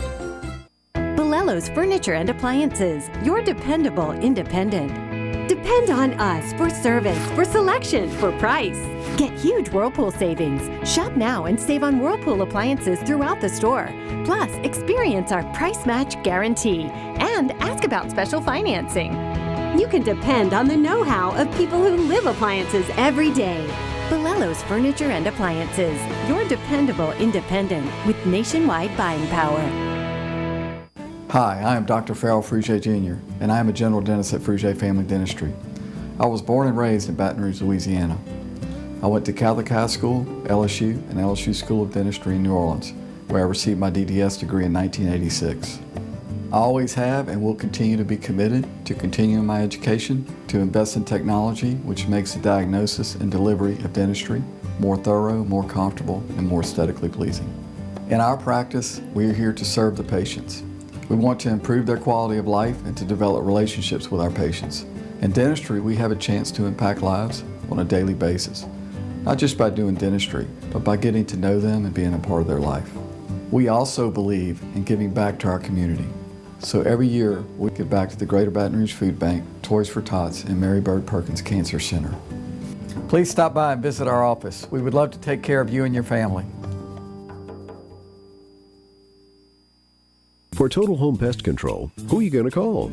Bolello's Furniture and Appliances, your dependable independent. Depend on us for service, for selection, for price. Get huge Whirlpool savings. Shop now and save on Whirlpool appliances throughout the store. Plus, experience our price match guarantee and ask about special financing. You can depend on the know-how of people who live appliances every day. Bolello's Furniture and Appliances, your dependable independent with nationwide buying power. Hi, I am Dr. Farrell Frugier Jr., and I am a general dentist at Frugier Family Dentistry. I was born and raised in Baton Rouge, Louisiana. I went to Catholic High School, LSU, and LSU School of Dentistry in New Orleans, where I received my DDS degree in 1986. I always have and will continue to be committed to continuing my education, to invest in technology which makes the diagnosis and delivery of dentistry more thorough, more comfortable, and more aesthetically pleasing. In our practice, we are here to serve the patients. We want to improve their quality of life and to develop relationships with our patients. In dentistry, we have a chance to impact lives on a daily basis, not just by doing dentistry, but by getting to know them and being a part of their life. We also believe in giving back to our community. So every year, we give back to the Greater Baton Rouge Food Bank, Toys for Tots, and Mary Bird Perkins Cancer Center. Please stop by and visit our office. We would love to take care of you and your family. For total home pest control, who are you going to call?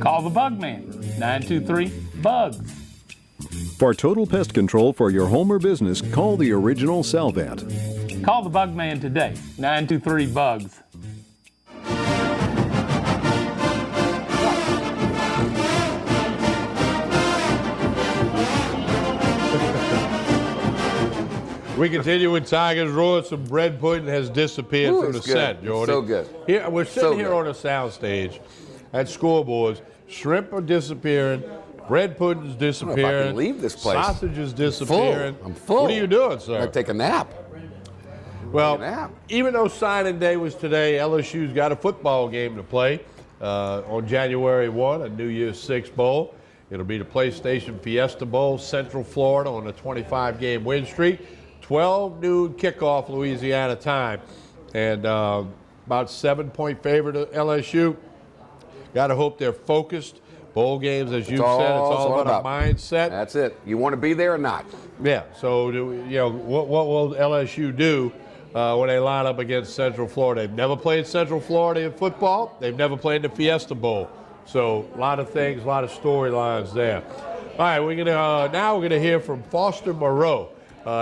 Call the Bug Man, 923-BUGS. For total pest control for your home or business, call the original Salvat. Call the Bug Man today, 923-BUGS. We continue with Tigers Roar. Some bread pudding has disappeared from the set, Jordan. So good. Here, we're sitting So here good. on a sound stage at Scoreboards. Shrimp are disappearing. Bread pudding's I don't know disappearing. if I can leave this place. Sausage is disappearing. I'm full. What are you doing, sir? I'm gonna take a nap. Well, even though signing day was today, LSU's got a football game to play on January 1, a New Year's Six bowl. It'll be the PlayStation Fiesta Bowl, Central Florida on a 25-game win streak. 12 noon kickoff Louisiana time. And about 7-point favorite to LSU. Got to hope they're focused. Bowl games, as you said, it's all about a mindset. That's it. You want to be there or not? Yeah. So, what will LSU do when they line up against Central Florida? They've never played Central Florida in football. They've never played the Fiesta Bowl. So, a lot of things, a lot of storylines there. All right, now we're gonna hear from Foster Moreau.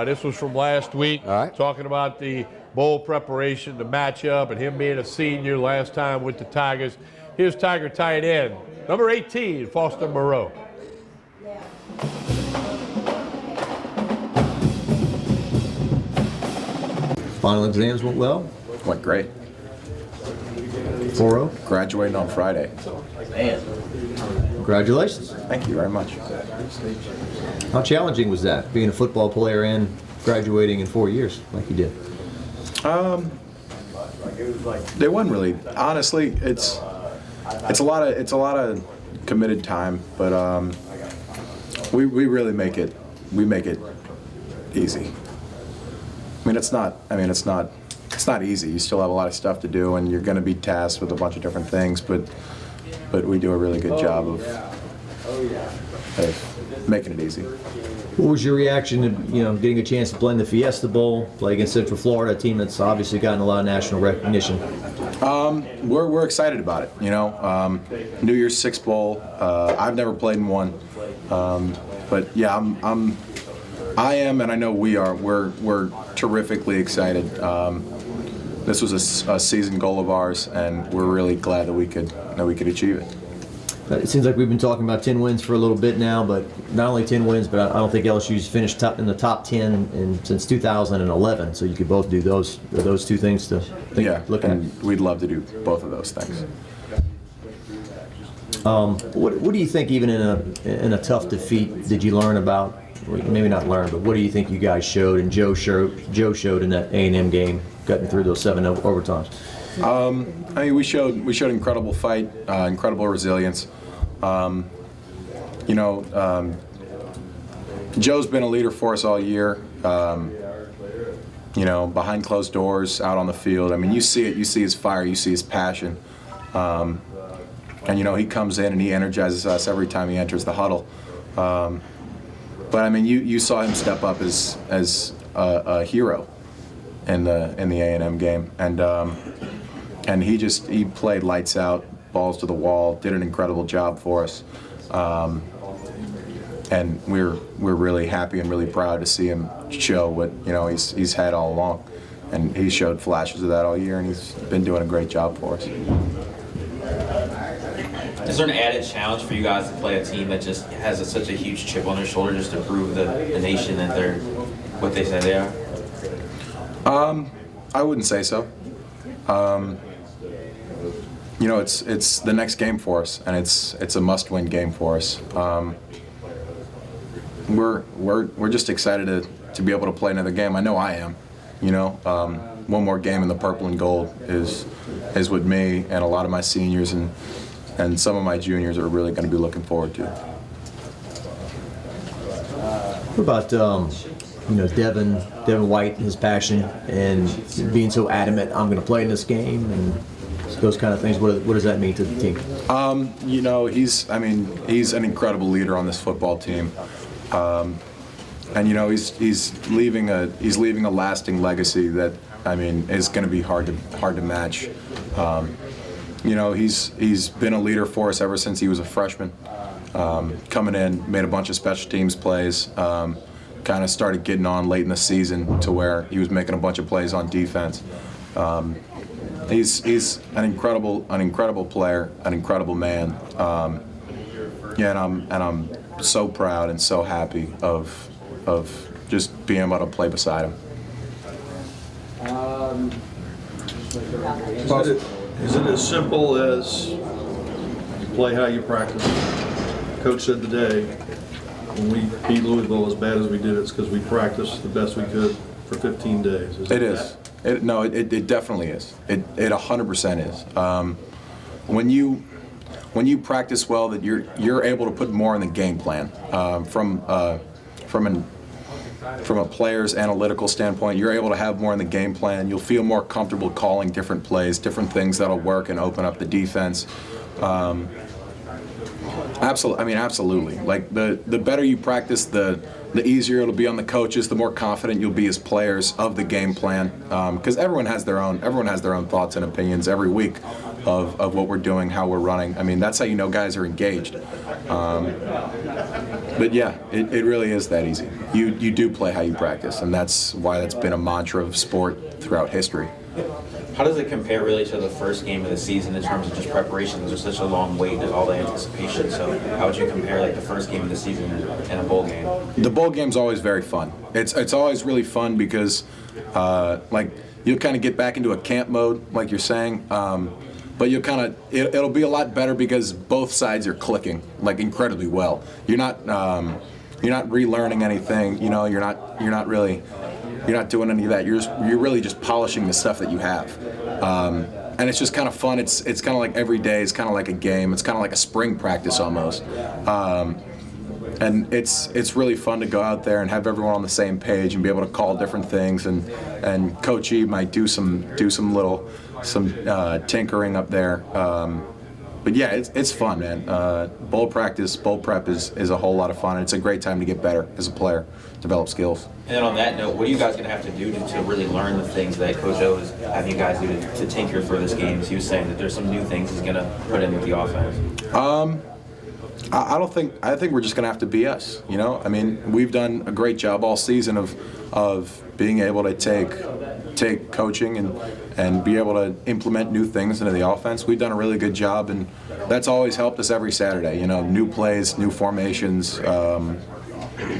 This was from last week, talking about the bowl preparation, the matchup, and him being a senior last time with the Tigers. Here's Tiger tight end, number 18, Foster Moreau. Final exams went well? Went great. 4-0? Graduating on Friday. Man. Congratulations. Thank you very much. How challenging was that, being a football player and graduating in 4 years like you did? They wasn't really. Honestly, it's a lot of committed time, but we really make it easy. It's not easy. You still have a lot of stuff to do, and you're going to be tasked with a bunch of different things, but we do a really good job of making it easy. What was your reaction to getting a chance to play in the Fiesta Bowl, play against Central Florida, a team that's obviously gotten a lot of national recognition? We're excited about it. New Year's Six Bowl. I've never played in one, but yeah, I am, and I know we are. We're terrifically excited. This was a season goal of ours, and we're really glad that we could achieve it. It seems like we've been talking about 10 wins for a little bit now, but not only 10 wins, but I don't think LSU's finished in the top 10 since 2011. So you could both do those two things to look at. And we'd love to do both of those things. What do you think, even in a tough defeat, did you learn about? Maybe not learn, but what do you think you guys showed and Joe showed in that A&M game, getting through those 7 overtimes? We showed incredible fight, incredible resilience. Joe's been a leader for us all year. Behind closed doors, out on the field. You see it. You see his fire. You see his passion. And he comes in and he energizes us every time he enters the huddle. But you saw him step up as a hero in the A&M game, and he played lights out, balls to the wall, did an incredible job for us, and we're really happy and really proud to see him show what he's had all along, and he showed flashes of that all year, and he's been doing a great job for us. Is there an added challenge for you guys to play a team that just has such a huge chip on their shoulder just to prove the nation that they're what they say they are? I wouldn't say so. It's the next game for us, and it's a must-win game for us. We're just excited to be able to play another game. I know I am. One more game in the purple and gold is what me and a lot of my seniors and some of my juniors are really going to be looking forward to. What about Devin White, his passion, and being so adamant, I'm going to play in this game, and those kind of things? What does that mean to the team? He's an incredible leader on this football team, and he's leaving a lasting legacy that is going to be hard to match. He's been a leader for us ever since he was a freshman. Coming in, made a bunch of special teams plays, kind of started getting on late in the season to where he was making a bunch of plays on defense. He's an incredible player, an incredible man. And I'm so proud and so happy of just being able to play beside him. Is it as simple as play how you practice? Coach said today, when we beat Louisville as bad as we did, it's because we practiced the best we could for 15 days. It is. It definitely is. It 100% is. When you practice well, that you're able to put more in the game plan. From a player's analytical standpoint, you're able to have more in the game plan. You'll feel more comfortable calling different plays, different things that'll work and open up the defense. Absolutely. Like the better you practice, the easier it'll be on the coaches, the more confident you'll be as players of the game plan. Because everyone has their own thoughts and opinions every week of what we're doing, how we're running. I mean, that's how you know guys are engaged. But yeah, it really is that easy. You do play how you practice, and that's why that's been a mantra of sport throughout history. How does it compare really to the first game of the season in terms of just preparation? There's such a long wait and all the anticipation. So how would you compare like the first game of the season and a bowl game? The bowl game's always very fun. It's always really fun because like you'll kind of get back into a camp mode, like you're saying. But you'll it'll be a lot better because both sides are clicking like incredibly well. You're not relearning anything. You know, you're not doing any of that. You're really just polishing the stuff that you have. And it's just kind of fun. It's kind of like every day. It's kind of like a game. It's kind of like a spring practice almost. And it's really fun to go out there and have everyone on the same page and be able to call different things. And Coach E might do some tinkering up there. But yeah, it's fun, man. Bowl practice, bowl prep is a whole lot of fun. And it's a great time to get better as a player, develop skills. And then on that note, what are you guys going to have to do to really learn the things that Coach O is having you guys do to tinker for this game? He was saying that there's some new things he's going to put in with the offense. I think we're just going to have to be us. You know, I mean, we've done a great job all season of being able to take coaching and be able to implement new things into the offense. We've done a really good job, and that's always helped us every Saturday. You know, new plays, new formations,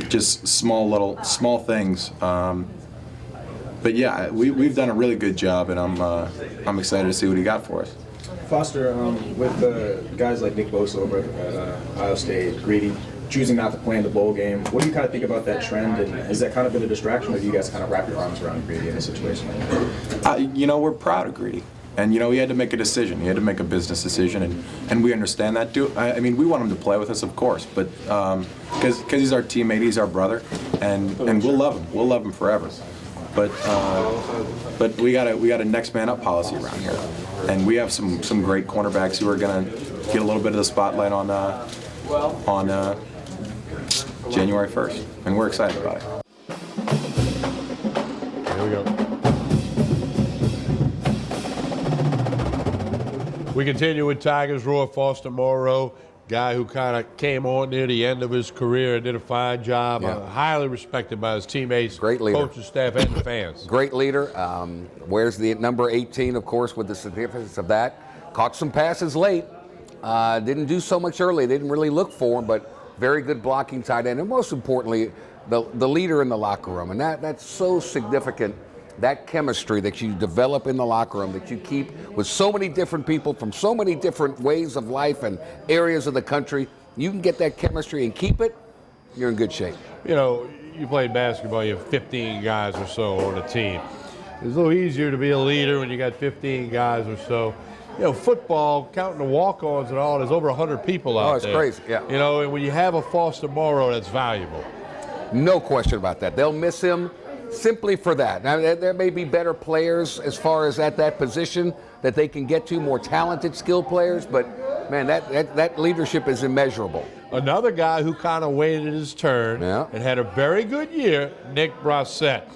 just small things. But yeah, we've done a really good job, and I'm excited to see what he got for us. Foster, with guys like Nick Bosa over at Ohio State, Greedy choosing not to play in the bowl game, what do you kind of think about that trend? And is that kind of been a distraction, or do you guys kind of wrap your arms around Greedy in a situation like that? You know, we're proud of Greedy. And, you know, he had to make a decision. He had to make a business decision, and we understand that. I mean, we want him to play with us, of course, but because he's our teammate, he's our brother, and we'll love him. We'll love him forever. But we got a next man up policy around here, and we have some great cornerbacks who are going to get a little bit of the spotlight on January 1st, and we're excited about it. Here we go. We continue with Tigers roar. Foster Moreau, guy who kind of came on near the end of his career and did a fine job. Yeah. Highly respected by his teammates, great leader, coaching staff, and the fans. Great leader. Wears the number 18, of course, with the significance of that. Caught some passes late. Didn't do so much early. They didn't really look for him, but very good blocking tight end. And most importantly, the leader in the locker room. And that's so significant. That chemistry that you develop in the locker room, that you keep with so many different people from so many different ways of life and areas of the country, you can get that chemistry and keep it, you're in good shape. You know, you play basketball, you have 15 guys or so on a team. It's a little easier to be a leader when you got 15 guys or so. You know, football, counting the walk-ons and all, there's over 100 people out there. Oh, it's crazy, yeah. You know, and when you have a Foster Moreau, that's valuable. No question about that. They'll miss him simply for that. Now, there may be better players as far as at that position that they can get to, more talented, skilled players, but, man, that leadership is immeasurable. Another guy who kind of waited his turn and had a very good year, Nick Brossette.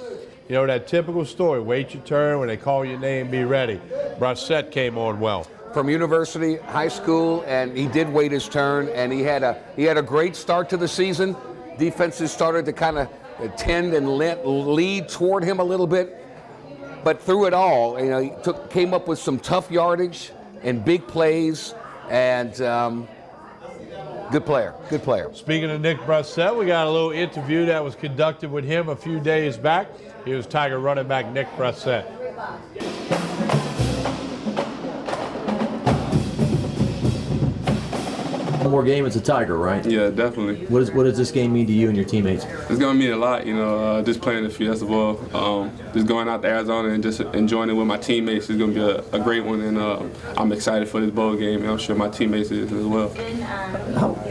You know, that typical story, wait your turn, when they call your name, be ready. Brossette came on well. From University High School, and he did wait his turn, and he had a great start to the season. Defenses started to kind of tend and lead toward him a little bit, but through it all, you know, he came up with some tough yardage and big plays, and good player. Speaking of Nick Brossette, we got a little interview that was conducted with him a few days back. Here's Tiger running back Nick Brossette. one more game, it's a Tiger, right? Yeah, definitely. What does this game mean to you and your teammates? It's going to mean a lot, just playing the Fiesta Bowl, just going out to Arizona and just enjoying it with my teammates is going to be a great one, and I'm excited for this bowl game, and I'm sure my teammates is as well.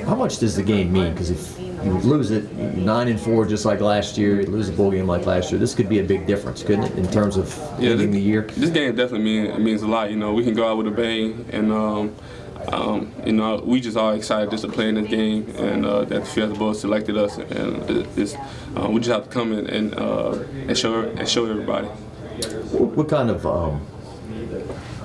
How much does the game mean? Because if you lose it 9-4 just like last year, you lose a bowl game like last year, this could be a big difference, couldn't it, in terms of ending the year? This game definitely means a lot. We can go out with a bang, and we just all excited just to play in this game, and that the Fiesta Bowl selected us, and we just have to come in and show everybody. What kind of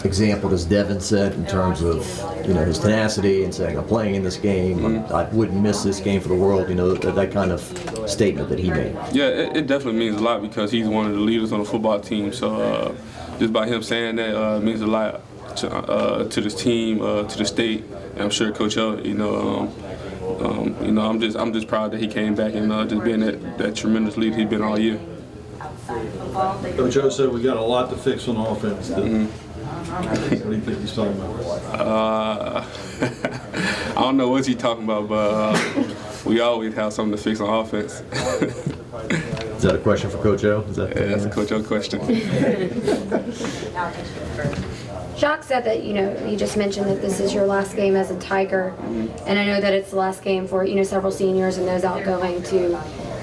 example does Devin set in terms of his tenacity and saying I'm playing in this game, I wouldn't miss this game for the world, that kind of statement that he made? Yeah, it definitely means a lot because he's one of the leaders on the football team. So just by him saying that means a lot to this team, to the state, and I'm sure Coach O. I'm just proud that he came back and just being that tremendous leader he's been all year. Coach O said we got a lot to fix on offense. What do you think he's talking about? I don't know what he's talking about, but we always have something to fix on offense. Is that a question for Coach O? Yeah, that's a Coach O question. Jacques said that, he just mentioned that this is your last game as a Tiger, and I know that it's the last game for, several seniors and those outgoing to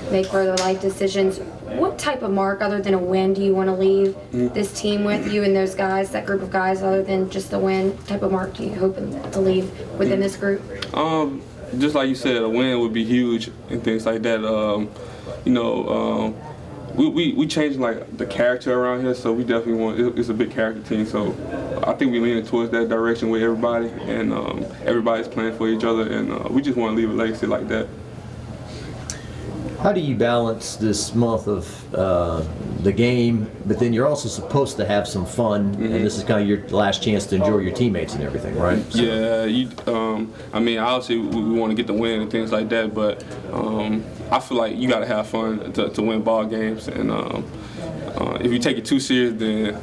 make further life decisions. What type of mark, other than a win, do you want to leave this team with, you and those guys, that group of guys, other than just the win? What type of mark do you hope to leave within this group? Just like you said, a win would be huge and things like that. We changed like the character around here, so we definitely it's a big character team. So I think we're leaning towards that direction with everybody, and everybody's playing for each other, and we just want to leave a legacy like that. How do you balance this month of the game, but then you're also supposed to have some fun, and this is kind of your last chance to enjoy your teammates and everything, right? So. Yeah, obviously we want to get the win and things like that, but I feel like you got to have fun to win ball games, and if you take it too serious, then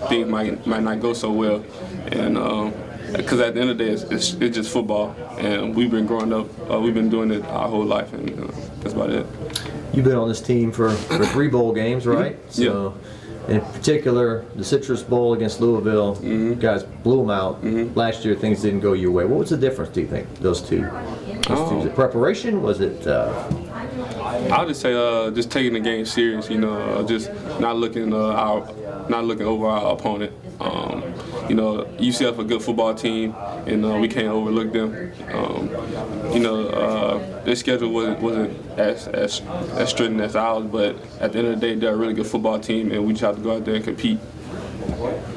things might not go so well, and. Because at the end of the day, it's just football, and we've been growing up, we've been doing it our whole life, and that's about it. You've been on this team for 3 bowl games, right? So, in particular, the Citrus Bowl against Louisville, you guys blew them out. Last year, things didn't go your way. What was the difference, do you think, those two? Was it preparation? Was it... I would just say just taking the game serious, just not looking over our opponent. UCF a good football team, and we can't overlook them. Their schedule wasn't as stringent as ours, but at the end of the day, they're a really good football team, and we just have to go out there and compete.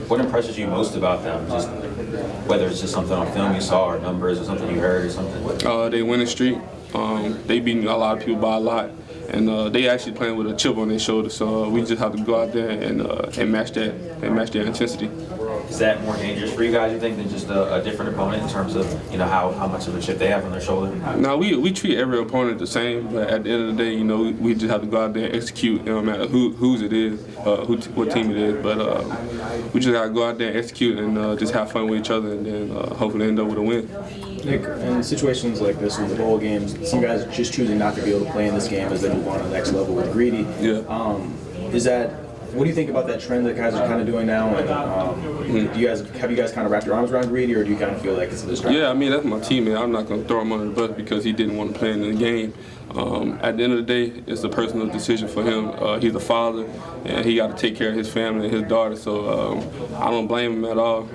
What impresses you most about them? Just whether it's just something on film you saw, or numbers, or something you heard, or something. They win the streak. They beat a lot of people by a lot, and they actually playing with a chip on their shoulder. So we just have to go out there and match their intensity. Is that more dangerous for you guys, you think, than just a different opponent in terms of how much of a chip they have on their shoulder? No, we treat every opponent the same, but at the end of the day, we just have to go out there and execute, no matter whose it is, what team it is. But we just got to go out there and execute and just have fun with each other, and then hopefully end up with a win. Nick, in situations like this with the bowl games, some guys are just choosing not to be able to play in this game as they move on to the next level with Greedy. Yeah. What do you think about that trend that guys are kind of doing now? And have you guys kind of wrapped your arms around Greedy, or do you kind of feel like it's a distraction? Yeah, that's my teammate. I'm not going to throw him under the bus because he didn't want to play in the game. At the end of the day, it's a personal decision for him. He's a father, and he got to take care of his family and his daughter. So I don't blame him at all.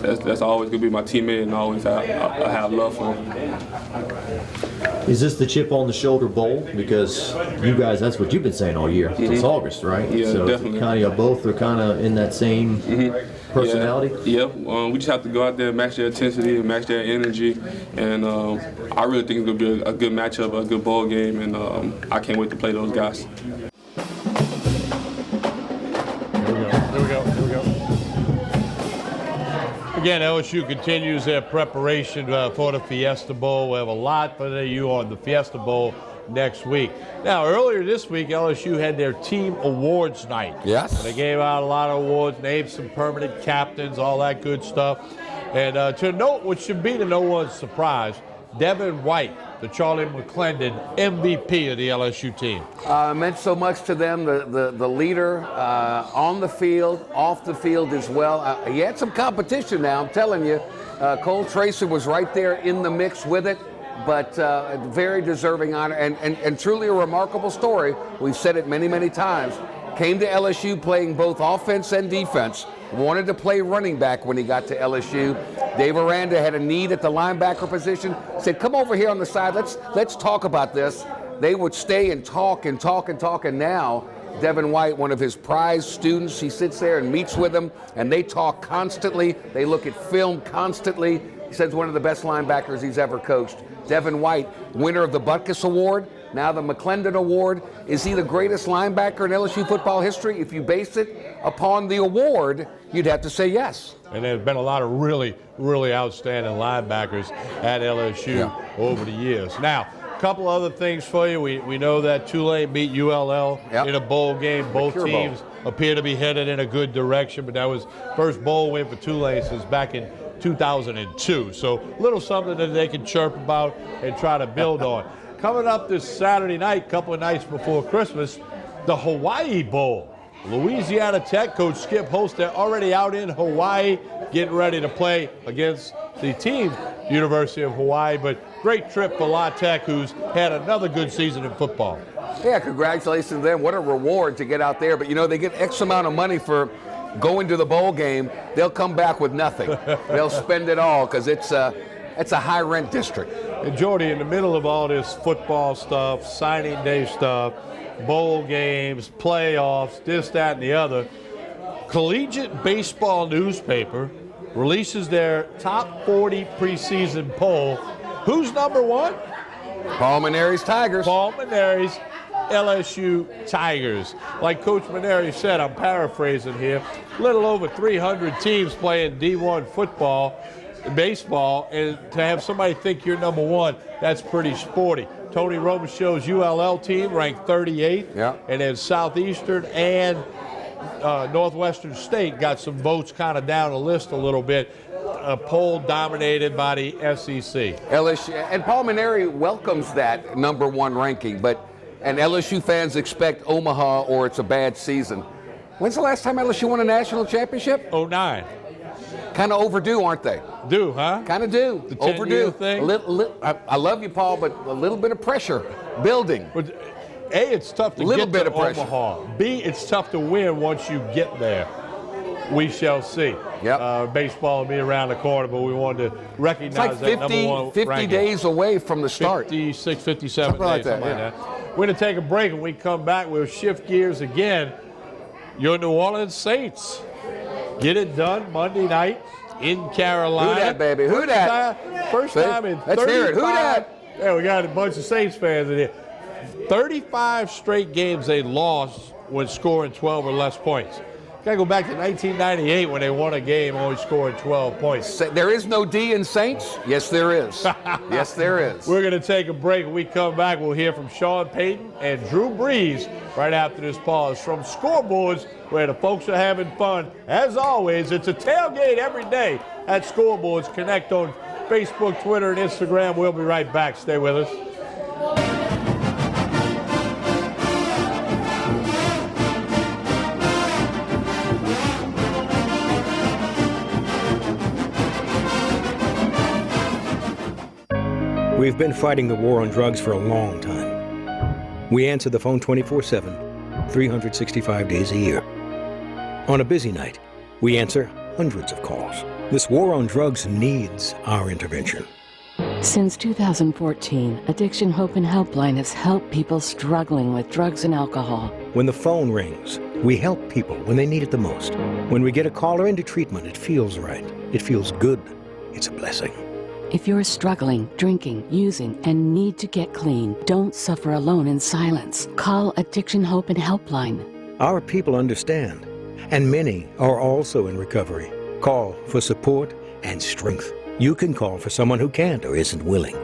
That's always going to be my teammate, and I have love for him. Is this the chip on the shoulder bowl? Because you guys, that's what you've been saying all year. Since August, right? Yeah, so definitely. Both are kind of in that same personality? Yeah. We just have to go out there and match their intensity and match their energy. And I really think it's going to be a good matchup, a good ball game, and I can't wait to play those guys. Here we go. Again, LSU continues their preparation for the Fiesta Bowl. We have a lot for you on the Fiesta Bowl next week. Now, earlier this week, LSU had their team awards night. Yes. They gave out a lot of awards, named some permanent captains, all that good stuff. And to note, what should be to no one's surprise, Devin White, the Charlie McClendon MVP of the LSU team. Meant so much to them, the leader on the field, off the field as well. He had some competition now, I'm telling you. Cole Tracer was right there in the mix with it, but very deserving honor and truly a remarkable story. We've said it many, many times. Came to LSU playing both offense and defense. Wanted to play running back when he got to LSU. Dave Aranda had a need at the linebacker position. Said, come over here on the side. Let's talk about this. They would stay and talk and talk and talk. And now Devin White, one of his prized students, he sits there and meets with them, and they talk constantly. They look at film constantly. He says one of the best linebackers he's ever coached. Devin White, winner of the Butkus Award, now the McClendon Award. Is he the greatest linebacker in LSU football history? If you base it upon the award, you'd have to say yes. And there's been a lot of really, really outstanding linebackers at LSU over the years. Now, a couple other things for you. We know that Tulane beat ULL in a bowl game. Both teams appear to be headed in a good direction, but that was first bowl win for Tulane since back in 2002. So a little something that they can chirp about and try to build on. Coming up this Saturday night, a couple of nights before Christmas, the Hawaii Bowl. Louisiana Tech coach Skip Holtz, they're already out in Hawaii getting ready to play against the team, University of Hawaii. But great trip for La Tech, who's had another good season in football. Yeah, congratulations to them. What a reward to get out there. But, you know, they get X amount of money for going to the bowl game. They'll come back with nothing. They'll spend it all because it's a high-rent district. And, Jordy, in the middle of all this football stuff, signing day stuff, bowl games, playoffs, this, that, and the other, Collegiate Baseball Newspaper releases their top 40 preseason poll. Who's number one? Paul Mainieri's Tigers. Paul Mainieri's LSU Tigers. Like Coach Mainieri said, I'm paraphrasing here, a little over 300 teams playing D1 football, baseball, and to have somebody think you're number one, that's pretty sporty. Tony Robichaux's ULL team ranked 38th, and then Southeastern and Northwestern State got some votes kind of down the list a little bit. A poll dominated by the SEC. LSU, and Paul Mainieri welcomes that number one ranking, and LSU fans expect Omaha or it's a bad season. When's the last time LSU won a national championship? 09. Kind of overdue, aren't they? Do, huh? Kind of do. The 10-year overdue thing? I love you, Paul, but a little bit of pressure building. But A, it's tough to get to Omaha. B, it's tough to win once you get there. We shall see. Baseball will be around the corner, but we wanted to recognize it's like 50 days away from the start. 56, 57 something days, like that. We're going to take a break, and when we come back, we'll shift gears again. Your New Orleans Saints get it done Monday night in Carolina. Who that, baby? Who that? First time in 35. Let's hear it. Who that? Yeah, we got a bunch of Saints fans in here. 35 straight games they lost when scoring 12 or less points. Got to go back to 1998 when they won a game only scoring 12 points. There is no D in Saints? Yes, there is. Yes, there is. We're going to take a break. When we come back, we'll hear from Sean Payton and Drew Brees right after this pause from Scoreboards, where the folks are having fun. As always, it's a tailgate every day at Scoreboards. Connect on Facebook, Twitter, and Instagram. We'll be right back. Stay with us. We've been fighting the war on drugs for a long time. We answer the phone 24/7, 365 days a year. On a busy night, we answer hundreds of calls. This war on drugs needs our intervention. Since 2014, Addiction Hope and Helpline has helped people struggling with drugs and alcohol. When the phone rings, we help people when they need it the most. When we get a caller into treatment, it feels right. It feels good. It's a blessing. If you're struggling, drinking, using, and need to get clean, don't suffer alone in silence. Call Addiction Hope and Helpline. Our people understand, and many are also in recovery. Call for support and strength. You can call for someone who can't or isn't willing.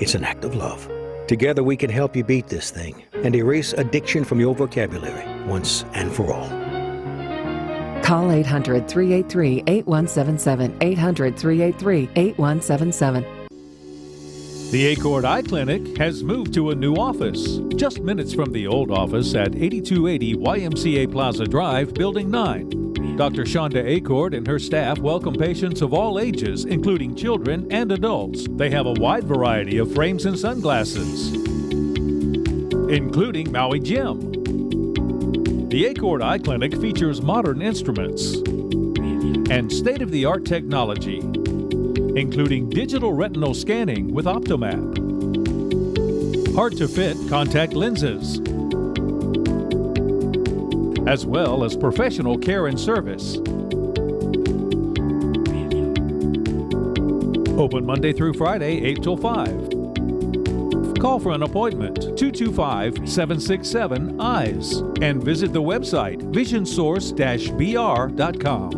It's an act of love. Together we can help you beat this thing and erase addiction from your vocabulary once and for all. Call 800-383-8177, 800-383-8177. The Acord Eye Clinic has moved to a new office, just minutes from the old office at 8280 YMCA Plaza Drive, Building 9. Dr. Shonda Acord and her staff welcome patients of all ages, including children and adults. They have a wide variety of frames and sunglasses, including Maui Jim. The Acord Eye Clinic features modern instruments and state-of-the-art technology, including digital retinal scanning with Optomap, hard-to-fit contact lenses, as well as professional care and service. Open Monday through Friday, 8 till 5. Call for an appointment, 225-767-EYES, and visit the website visionsource-br.com.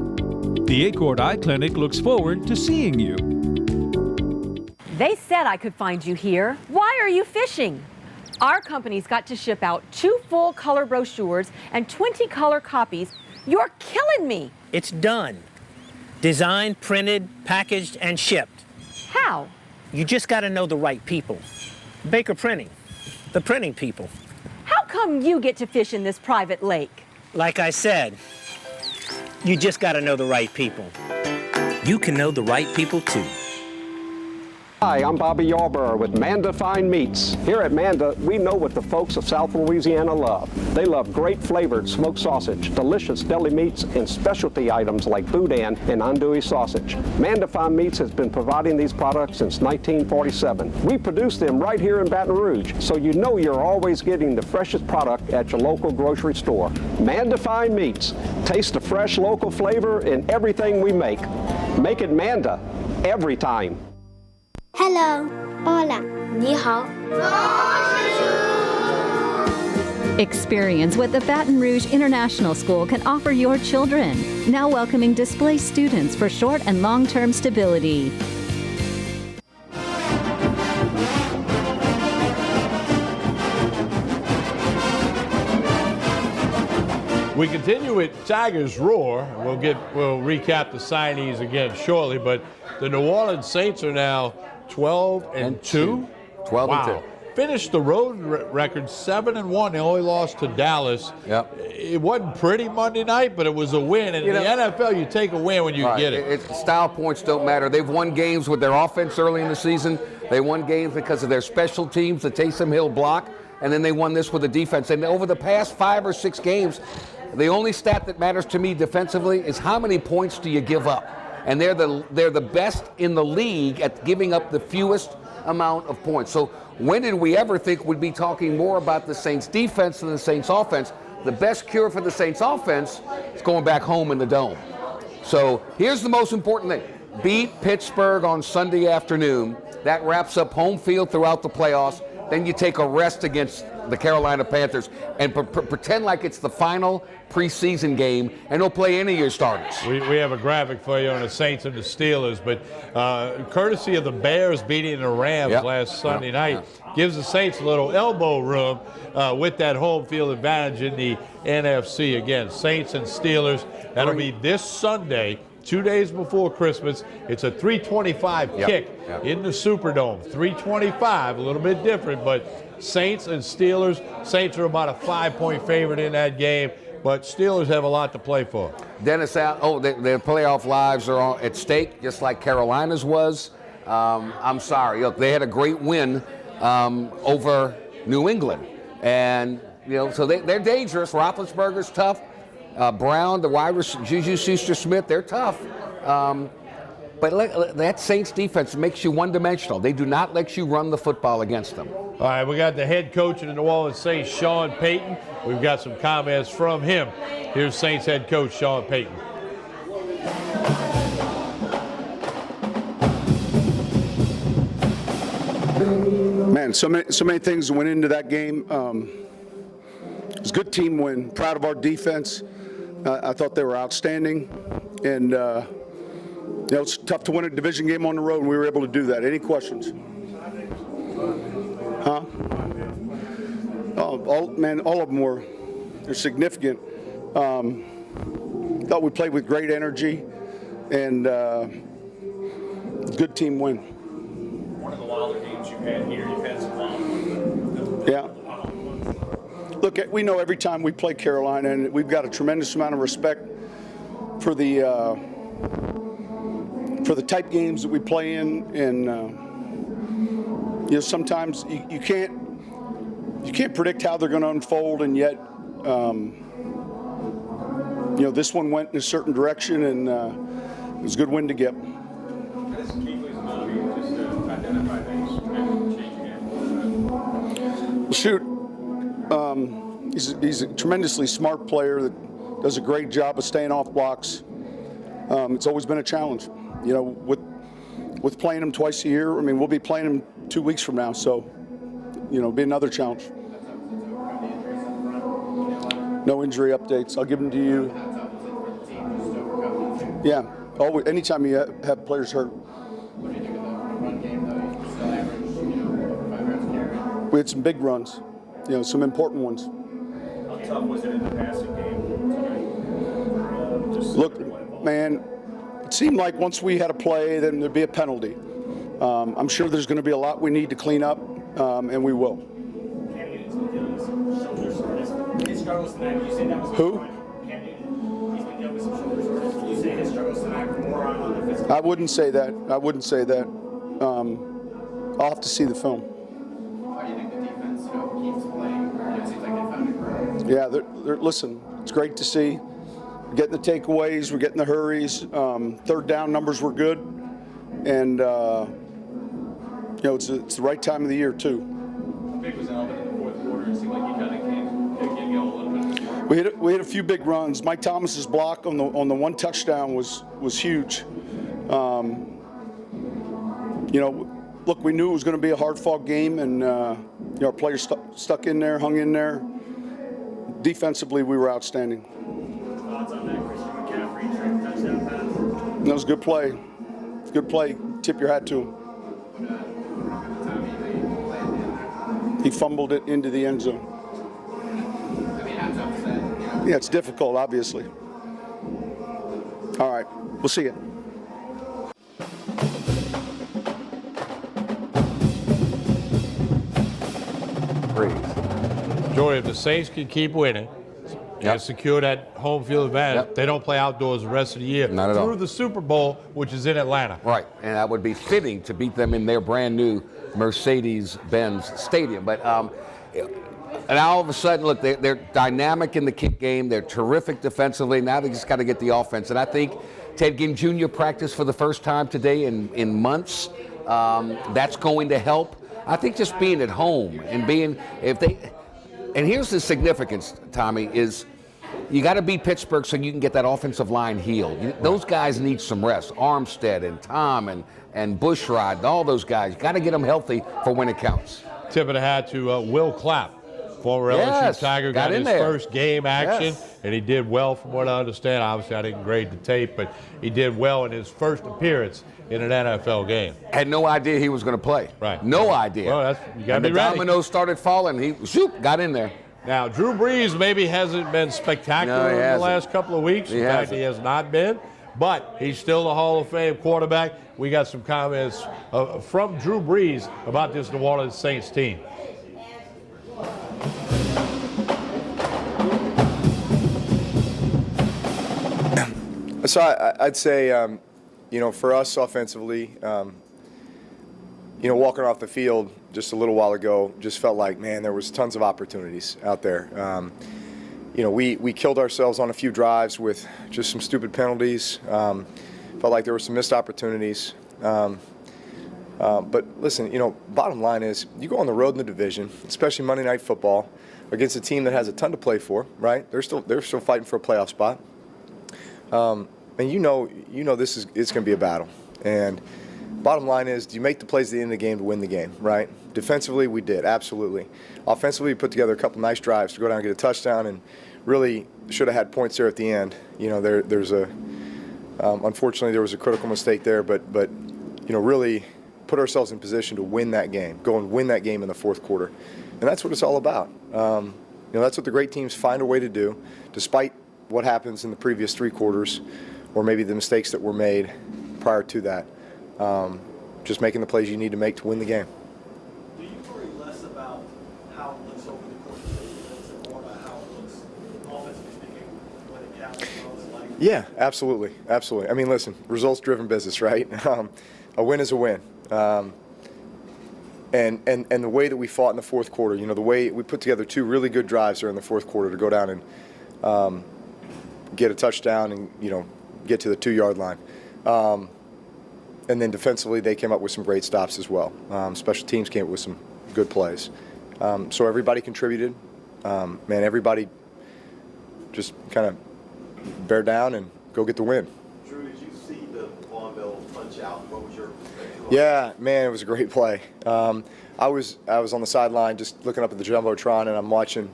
The Acord Eye Clinic looks forward to seeing you. They said I could find you here. Why are you fishing? Our company's got to ship out 2 full color brochures and 20 color copies. You're killing me. It's done. Designed, printed, packaged, and shipped. How? You just got to know the right people. Baker Printing, the printing people. How come you get to fish in this private lake? Like I said, you just got to know the right people. You can know the right people too. Hi, I'm Bobby Yarborough with Manda Fine Meats. Here at Manda, we know what the folks of South Louisiana love. They love great flavored smoked sausage, delicious deli meats, and specialty items like boudin and andouille sausage. Manda Fine Meats has been providing these products since 1947. We produce them right here in Baton Rouge, so you know you're always getting the freshest product at your local grocery store. Manda Fine Meats. Taste the fresh local flavor in everything we make. Make it Manda every time. Hello. Hola. 你好. Experience what the Baton Rouge International School can offer your children. Now welcoming displaced students for short and long-term stability. We continue with Tigers Roar. We'll recap the signees again shortly, but the New Orleans Saints are now 12-2. 12-2. Finished the road record 7-1. They only lost to Dallas. Yep. It wasn't pretty Monday night, but it was a win. And in the NFL, you take a win when you get it. Style points don't matter. They've won games with their offense early in the season. They won games because of their special teams, the Taysom Hill block, and then they won this with the defense. And over the past 5 or 6 games, the only stat that matters to me defensively is how many points do you give up. And they're the best in the league at giving up the fewest amount of points. So when did we ever think we'd be talking more about the Saints defense than the Saints offense? The best cure for the Saints offense is going back home in the Dome. So here's the most important thing. Beat Pittsburgh on Sunday afternoon. That wraps up home field throughout the playoffs. Then you take a rest against the Carolina Panthers and pretend like it's the final preseason game, and don't play any of your starters. We have a graphic for you on the Saints and the Steelers, but courtesy of the Bears beating the Rams last Sunday night, gives the Saints a little elbow room with that home field advantage in the NFC. Again, Saints and Steelers, that'll be this Sunday, 2 days before Christmas. It's a 3:25 kick in the Superdome. 3:25, a little bit different, but Saints and Steelers. Saints are about a 5-point favorite in that game, but Steelers have a lot to play for. Dennis, their playoff lives are at stake, just like Carolina's was. I'm sorry. Look, they had a great win over New England, and so they're dangerous. Roethlisberger's tough. Brown, the wide receiver, Juju Schuster-Smith, they're tough. But that Saints defense makes you one-dimensional. They do not let you run the football against them. All right, we got the head coach of the New Orleans Saints, Sean Payton. We've got some comments from him. Here's Saints head coach Sean Payton. Man, so many things went into that game. It was a good team win. Proud of our defense. I thought they were outstanding, and it's tough to win a division game on the road, and we were able to do that. Any questions? Huh? All of them they're significant. thought we played with great energy and good team win. One of the wilder games you've had here, you've had some wild. Yeah. Look, we know every time we play Carolina, and we've got a tremendous amount of respect for the type games that we play in, and sometimes you can't predict how they're going to unfold, and yet this one went in a certain direction, and it was a good win to get. What is Kuechly's ability just to identify things and change again? Shoot, he's a tremendously smart player that does a great job of staying off blocks. It's always been a challenge, with playing him twice a year. I mean, we'll be playing him 2 weeks from now, so it'll be another challenge. No injury updates. I'll give them to you. Yeah, always. Anytime you have players hurt. We had some big runs, some important ones. How tough was it in the passing game tonight? Look, man, it seemed like once we had a play, then there'd be a penalty. I'm sure there's going to be a lot we need to clean up, and we will. Who? I wouldn't say that. I'll have to see the film. How do you think the defense keeps playing? It seems like they found it right. Yeah, listen, it's great to see. We're getting the takeaways, we're getting the hurries. Third down numbers were good, and it's the right time of the year too. How big was Alvin in the fourth quarter? It seemed like he kind of came a little bit. We hit a few big runs. Mike Thomas's block on the one touchdown was huge. Look, we knew it was going to be a hard-fought game, and our players stuck in there, hung in there. Defensively, we were outstanding. Thoughts on that Christian McCaffrey touchdown pass? That was a good play. Good play. Tip your hat to him. He fumbled it into the end zone. Yeah, it's difficult, obviously. All right, we'll see you. Jordan, if the Saints can keep winning and secure that home field advantage, they don't play outdoors the rest of the year. Not at all. Through the Super Bowl, which is in Atlanta. Right, and that would be fitting to beat them in their brand new Mercedes-Benz Stadium. But and all of a sudden, look, they're dynamic in the kick game. They're terrific defensively. Now they just got to get the offense. And I think Ted Ginn Jr. practiced for the first time today in months. That's going to help. I think just being at home and and here's the significance, Tommy, is you got to beat Pittsburgh so you can get that offensive line healed. Those guys need some rest. Armstead and Tom and Bushrod, all those guys. You got to get them healthy for when it counts. Tip of the hat to Will Clapp, former LSU Tiger, got his first game action, and he did well from what I understand. Obviously, I didn't grade the tape, but he did well in his first appearance in an NFL game. Had no idea he was going to play. Right. No idea. Well, you got to be ready. ready. The dominoes started falling. He got in there. Now, Drew Brees maybe hasn't been spectacular in the last couple of weeks. In fact, he has not been. But he's still a Hall of Fame quarterback. We got some comments from Drew Brees about this New Orleans Saints team. So I'd say, for us offensively, walking off the field just a little while ago, just felt like, man, there was tons of opportunities out there. We killed ourselves on a few drives with just some stupid penalties. Felt like there were some missed opportunities. But listen, bottom line is you go on the road in the division, especially Monday Night Football, against a team that has a ton to play for, right? They're still fighting for a playoff spot. And it's going to be a battle. And bottom line is, do you make the plays at the end of the game to win the game, right? Defensively, we did, absolutely. Offensively, we put together a couple nice drives to go down and get a touchdown, and really should have had points there at the end. Unfortunately, there was a critical mistake there, but really put ourselves in position to win that game, go and win that game in the fourth quarter. And that's what it's all about. That's what the great teams find a way to do, despite what happens in the previous 3 quarters, or maybe the mistakes that were made prior to that. Just making the plays you need to make to win the game. Do you worry less about how it looks over the course of the season and more about how it looks offensively speaking when it counts? Like? Yeah, absolutely, absolutely. I mean, listen, results-driven business, right? A win is a win. And the way that we fought in the fourth quarter, the way we put together 2 really good drives there in the fourth quarter to go down and get a touchdown and, get to the 2-yard line. And then defensively, they came up with some great stops as well. Special teams came up with some good plays. So everybody contributed. Everybody just kind of bear down and go get the win. Drew, did you see the Vaughnville punch out? What was your perspective? Yeah, man, it was a great play. I was on the sideline just looking up at the jumbotron, and I'm watching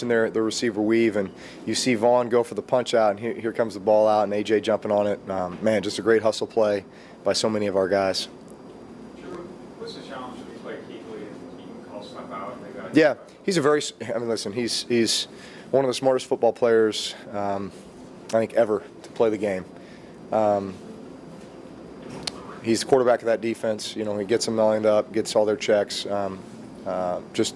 their receiver weave, and you see Vaughn go for the punch out, and here comes the ball out, and AJ jumping on it. Man, just a great hustle play by so many of our guys. Drew, what's the challenge when you play Keekly and he can call stuff out? Yeah, listen, he's one of the smartest football players I think ever to play the game. He's the quarterback of that defense. He gets them lined up, gets all their checks. Just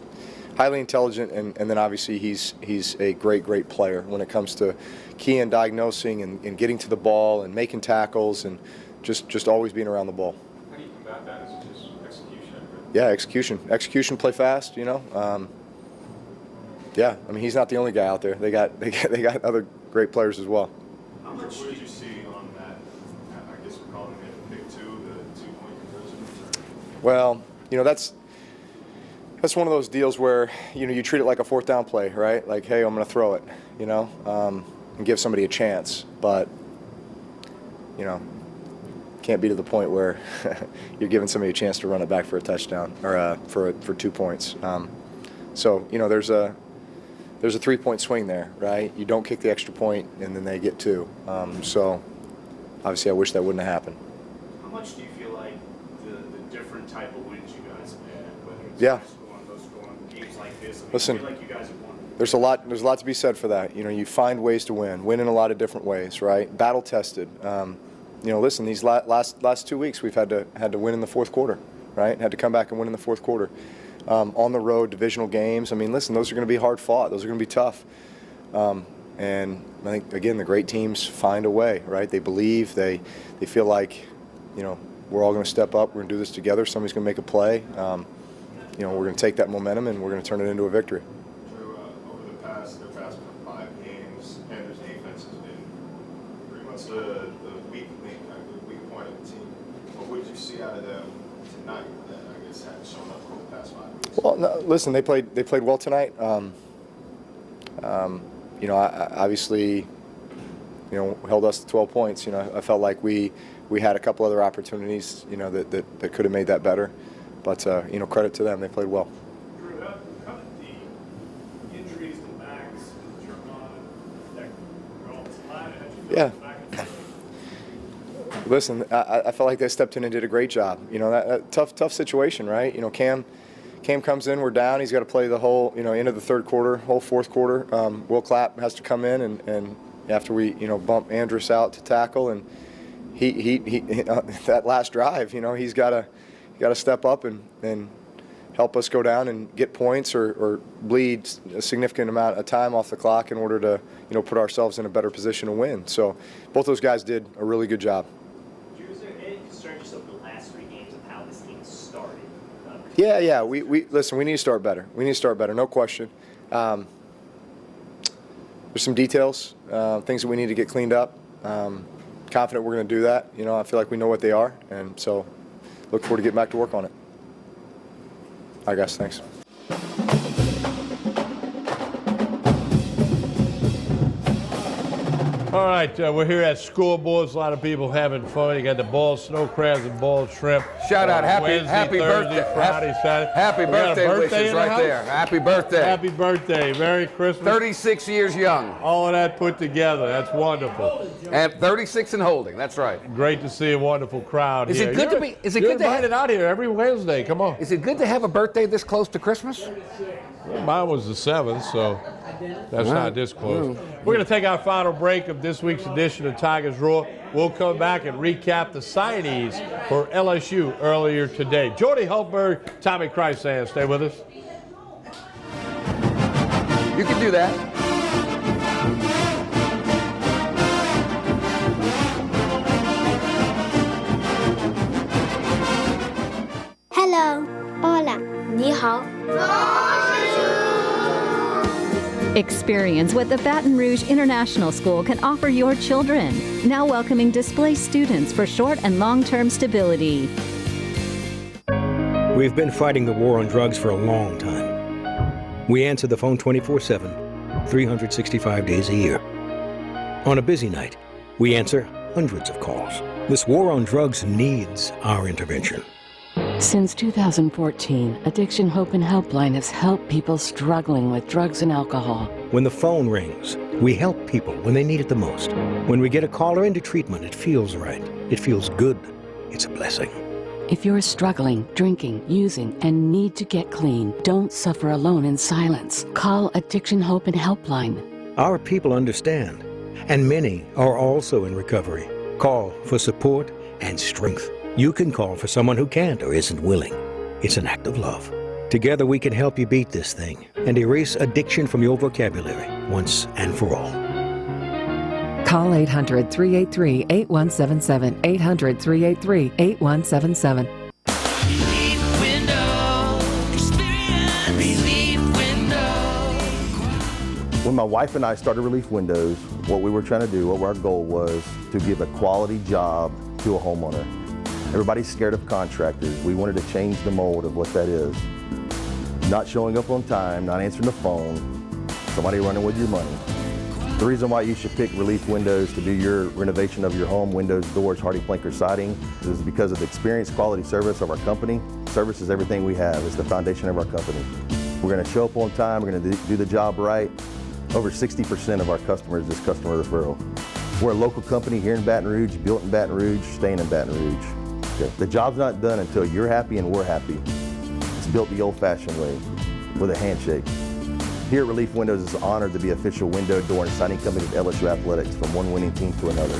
highly intelligent, and then obviously he's a great player when it comes to key and diagnosing and getting to the ball and making tackles and just always being around the ball. How do you combat that? Is it just execution? Yeah, execution, play fast. Yeah, I mean, he's not the only guy out there. They got other great players as well. How much did you see on that? I guess we're calling it big 2, the 2-point conversion. Well, that's one of those deals where you treat it like a 4th down play, right? Like, hey, I'm going to throw it, and give somebody a chance, but can't be to the point where you're giving somebody a chance to run it back for a touchdown or for 2 points. So there's a 3-point swing there, right? You don't kick the extra point, and then they get 2. So obviously, I wish that wouldn't have happened. How much do you feel like the different type of wins you guys have had, whether it's Yeah. games like this? Listen, I feel like you guys have won. There's a lot to be said for that. You find ways to win in a lot of different ways, right? Battle tested. Listen, these last 2 weeks we've had to win in the fourth quarter, right? Had to come back and win in the fourth quarter. On the road, divisional games. I mean, listen, those are going to be hard fought. Those are going to be tough. And I think, again, the great teams find a way, right? They believe, they feel like, we're all going to step up. We're going to do this together. Somebody's going to make a play. We're going to take that momentum and we're going to turn it into a victory. Drew, over the past 5 games, Panthers defense has been pretty much the weak point of the team. What did you see out of them tonight that I guess hadn't shown up over the past 5 weeks? Well, no, listen, they played well tonight. I obviously, held us to 12 points. I felt like we had a couple other opportunities, that could have made that better. But, credit to them. They played well. Drew, how did the injuries to Max and German affect your offensive line? Yeah. Listen, I felt like they stepped in and did a great job. That tough situation, right? Cam comes in, we're down. He's got to play the whole, end of the third quarter, whole fourth quarter. Will Clapp has to come in, and after we, bump Andrus out to tackle, and he that last drive, he's got to step up and help us go down and get points or bleed a significant amount of time off the clock in order to, put ourselves in a better position to win. So both those guys did a really good job. Is there any concern just over the last 3 games of how this team started? Yeah. We listen. We need to start better. No question. There's some details, things that we need to get cleaned up. Confident we're going to do that. I feel like we know what they are, and so look forward to getting back to work on it. All right, guys. Thanks. All right, we're here at School Boards. A lot of people having fun. You got the ball snow crabs and ball shrimp. Shout out, Wednesday, happy Thursday, birthday. Friday, Saturday. Happy We got a birthday wishes in the right house? there. Happy birthday. Happy birthday. Merry Christmas. 36 years young. All of that put together. That's wonderful. And 36 and holding. That's right. Great to see a wonderful crowd Is here. it good to be? Is it you're good to have invited out here every Wednesday? Come on. Is it good to have a birthday this close to Christmas? Well, mine was the 7th, so That's not this close. We're going to take our final break of this week's edition of Tigers Roar. We'll come back and recap the signees for LSU earlier today. Jordy Hultberg, Tommy Chrysan, stay with us. You can do that. Hello. Hola. 你好. Experience what the Baton Rouge International School can offer your children. Now welcoming displaced students for short and long-term stability. We've been fighting the war on drugs for a long time. We answer the phone 24/7, 365 days a year. On a busy night, we answer hundreds of calls. This war on drugs needs our intervention. Since 2014, Addiction Hope and Helpline has helped people struggling with drugs and alcohol. When the phone rings, we help people when they need it the most. When we get a caller into treatment, it feels right. It feels good. It's a blessing. If you're struggling, drinking, using, and need to get clean, don't suffer alone in silence. Call Addiction Hope and Helpline. Our people understand, and many are also in recovery. Call for support and strength. You can call for someone who can't or isn't willing. It's an act of love. Together we can help you beat this thing and erase addiction from your vocabulary once and for all. Call 800-383-8177, 800-383-8177. When my wife and I started Relief Windows, what we were trying to do, what our goal was to give a quality job to a homeowner. Everybody's scared of contractors. We wanted to change the mold of what that is. Not showing up on time, not answering the phone, somebody running with your money. The reason why you should pick Relief Windows to do your renovation of your home, windows, doors, hardy plank, or siding, is because of the experience, quality service of our company. Service is everything we have. It's the foundation of our company. We're going to show up on time. We're going to do the job right. Over 60% of our customers is customer referral. We're a local company here in Baton Rouge, built in BatonRouge, staying in Baton Rouge. Okay. The job's not done until you're happy and we're happy. It's built the old-fashioned way, with a handshake. Here at Relief Windows, it's an honor to be official window, door, and siding company of LSU Athletics, from one winning team to another.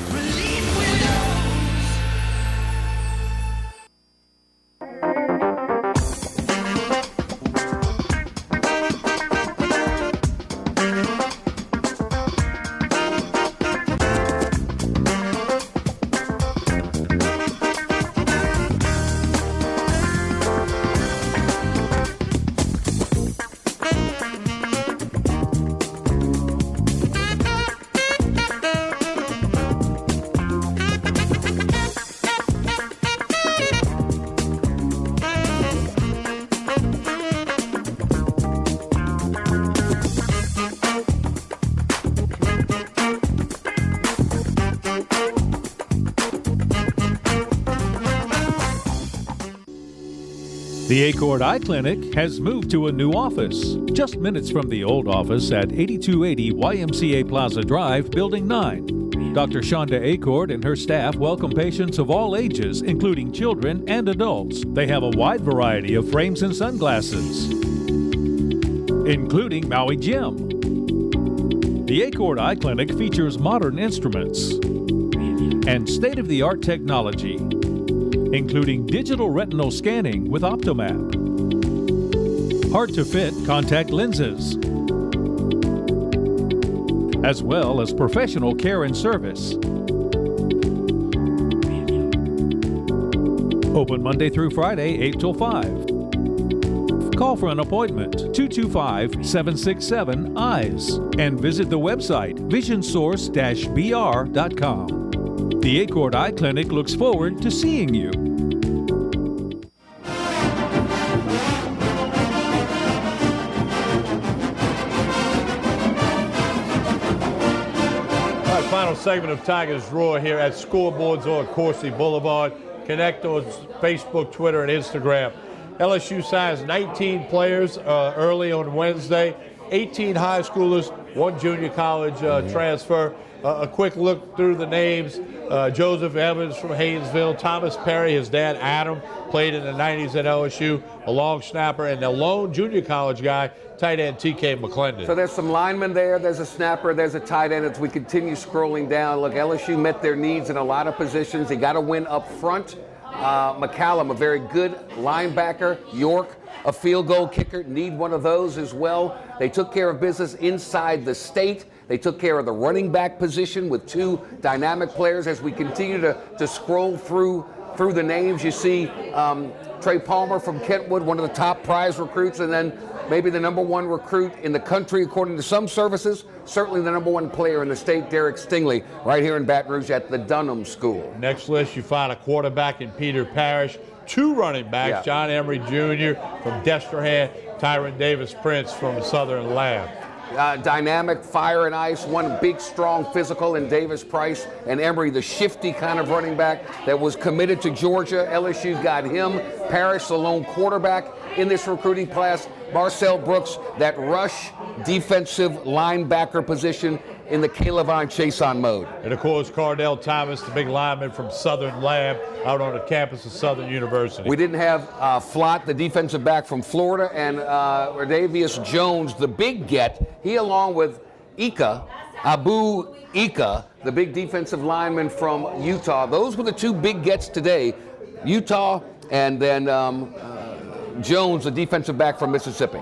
The Acord Eye Clinic has moved to a new office, just minutes from the old office at 8280 YMCA Plaza Drive, Building 9. Dr. Shonda Acord and her staff welcome patients of all ages, including children and adults. They have a wide variety of frames and sunglasses, including Maui Jim. The Acord Eye Clinic features modern instruments and state-of-the-art technology, including digital retinal scanning with Optomap, hard-to-fit contact lenses, as well as professional care and service. Open Monday through Friday, 8 till 5. Call for an appointment, 225-767-EYES, and visit the website, visionsource-br.com. The Acord Eye Clinic looks forward to seeing you. Final segment of Tigers Roar here at Scoreboards on Coursey Boulevard. Connect on Facebook, Twitter, and Instagram. LSU signs 19 players early on Wednesday. 18 high schoolers, 1 junior college transfer. A quick look through the names. Joseph Evans from Haynesville, Thomas Perry, his dad Adam, played in the 90s at LSU, a long snapper, and the lone junior college guy, tight end TK McClendon. So there's some linemen there, there's a snapper, there's a tight end. As we continue scrolling down, look, LSU met their needs in a lot of positions. They got to win up front. McCallum, a very good linebacker. York, a field goal kicker, need one of those as well. They took care of business inside the state. They took care of the running back position with 2 dynamic players. As we continue to scroll through the names, you see Trey Palmer from Kentwood, one of the top prize recruits, and then maybe the #1 recruit in the country, according to some services, certainly the #1 player in the state, Derek Stingley, right here in Baton Rouge at the Dunham School. Next list, you find a quarterback in Peter Parrish, 2 running backs, John Emery Jr. from Destrehan, Tyron Davis Prince from Southern Lab. Dynamic, fire and ice, one big, strong physical in Davis Price, and Emery, the shifty kind of running back that was committed to Georgia. LSU got him. Parrish, the lone quarterback in this recruiting class. Marcel Brooks, that rush defensive linebacker position in the Caleb Chason mode. And of course, Cardell Thomas, the big lineman from Southern Lab, out on the campus of Southern University. We didn't have Flott, the defensive back from Florida, and Radavius Jones, the big get. He, along with Abu Ika, the big defensive lineman from Utah. Those were the 2 big gets today. Utah and then Jones, the defensive back from Mississippi.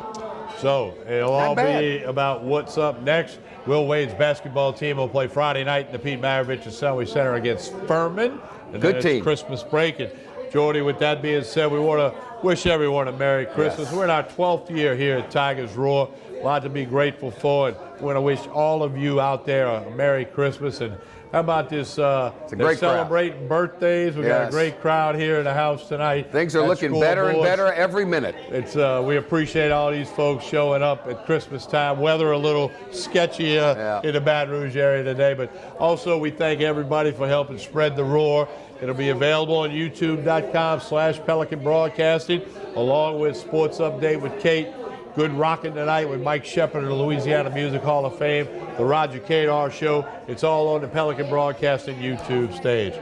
So it'll all be about what's up next. Will Wade's basketball team will play Friday night in the Pete Maravich Assembly Center against Furman. And Good then team. It's Christmas break. And Jordy, with that being said, we want to wish everyone a Merry Christmas. Yes. We're in our 12th year here at Tigers Roar. A lot to be grateful for. And we want to wish all of you out there a Merry Christmas. And how about this? It's a great crowd. Celebrating birthdays. We got a great crowd here in the house tonight. Things are looking better and better every minute. It's we appreciate all these folks showing up at Christmas time. Weather a little sketchy in the Baton Rouge area today, but also we thank everybody for helping spread the roar. It'll be available on youtube.com/Pelican Broadcasting, along with Sports Update with Kate. Good rocking tonight with Mike Shepard of the Louisiana Music Hall of Fame, the Roger Kadar Show. It's all on the Pelican Broadcasting YouTube stage.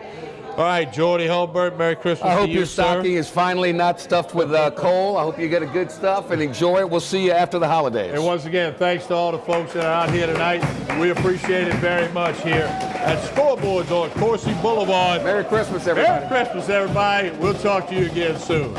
All right, Jordy Hulbert, Merry Christmas I to hope you, your sir. stocking is finally not stuffed with coal. I hope you get a good stuff and enjoy it. We'll see you after the holidays. And once again, thanks to all the folks that are out here tonight. We appreciate it very much here at Scoreboards on Coursey Boulevard. Merry Christmas, everybody. Merry Christmas, everybody. We'll talk to you again soon.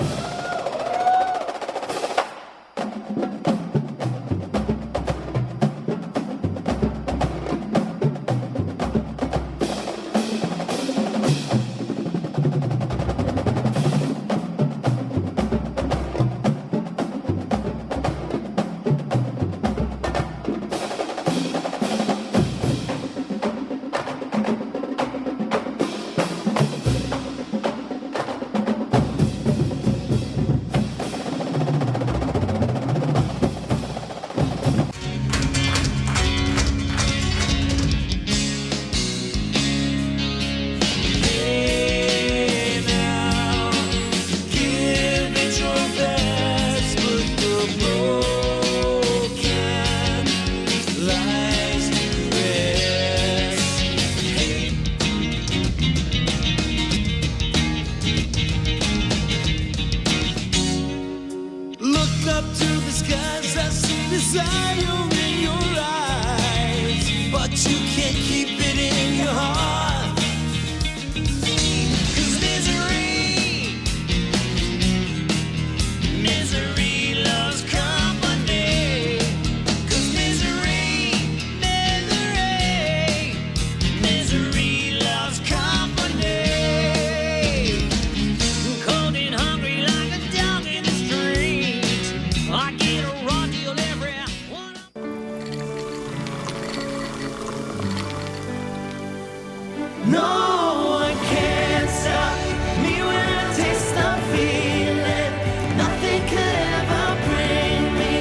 No one can stop me when I taste the feeling. Nothing could ever bring me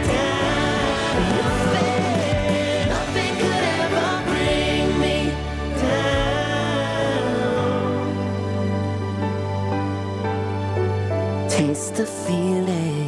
down. Nothing could ever bring me down. Taste the feeling.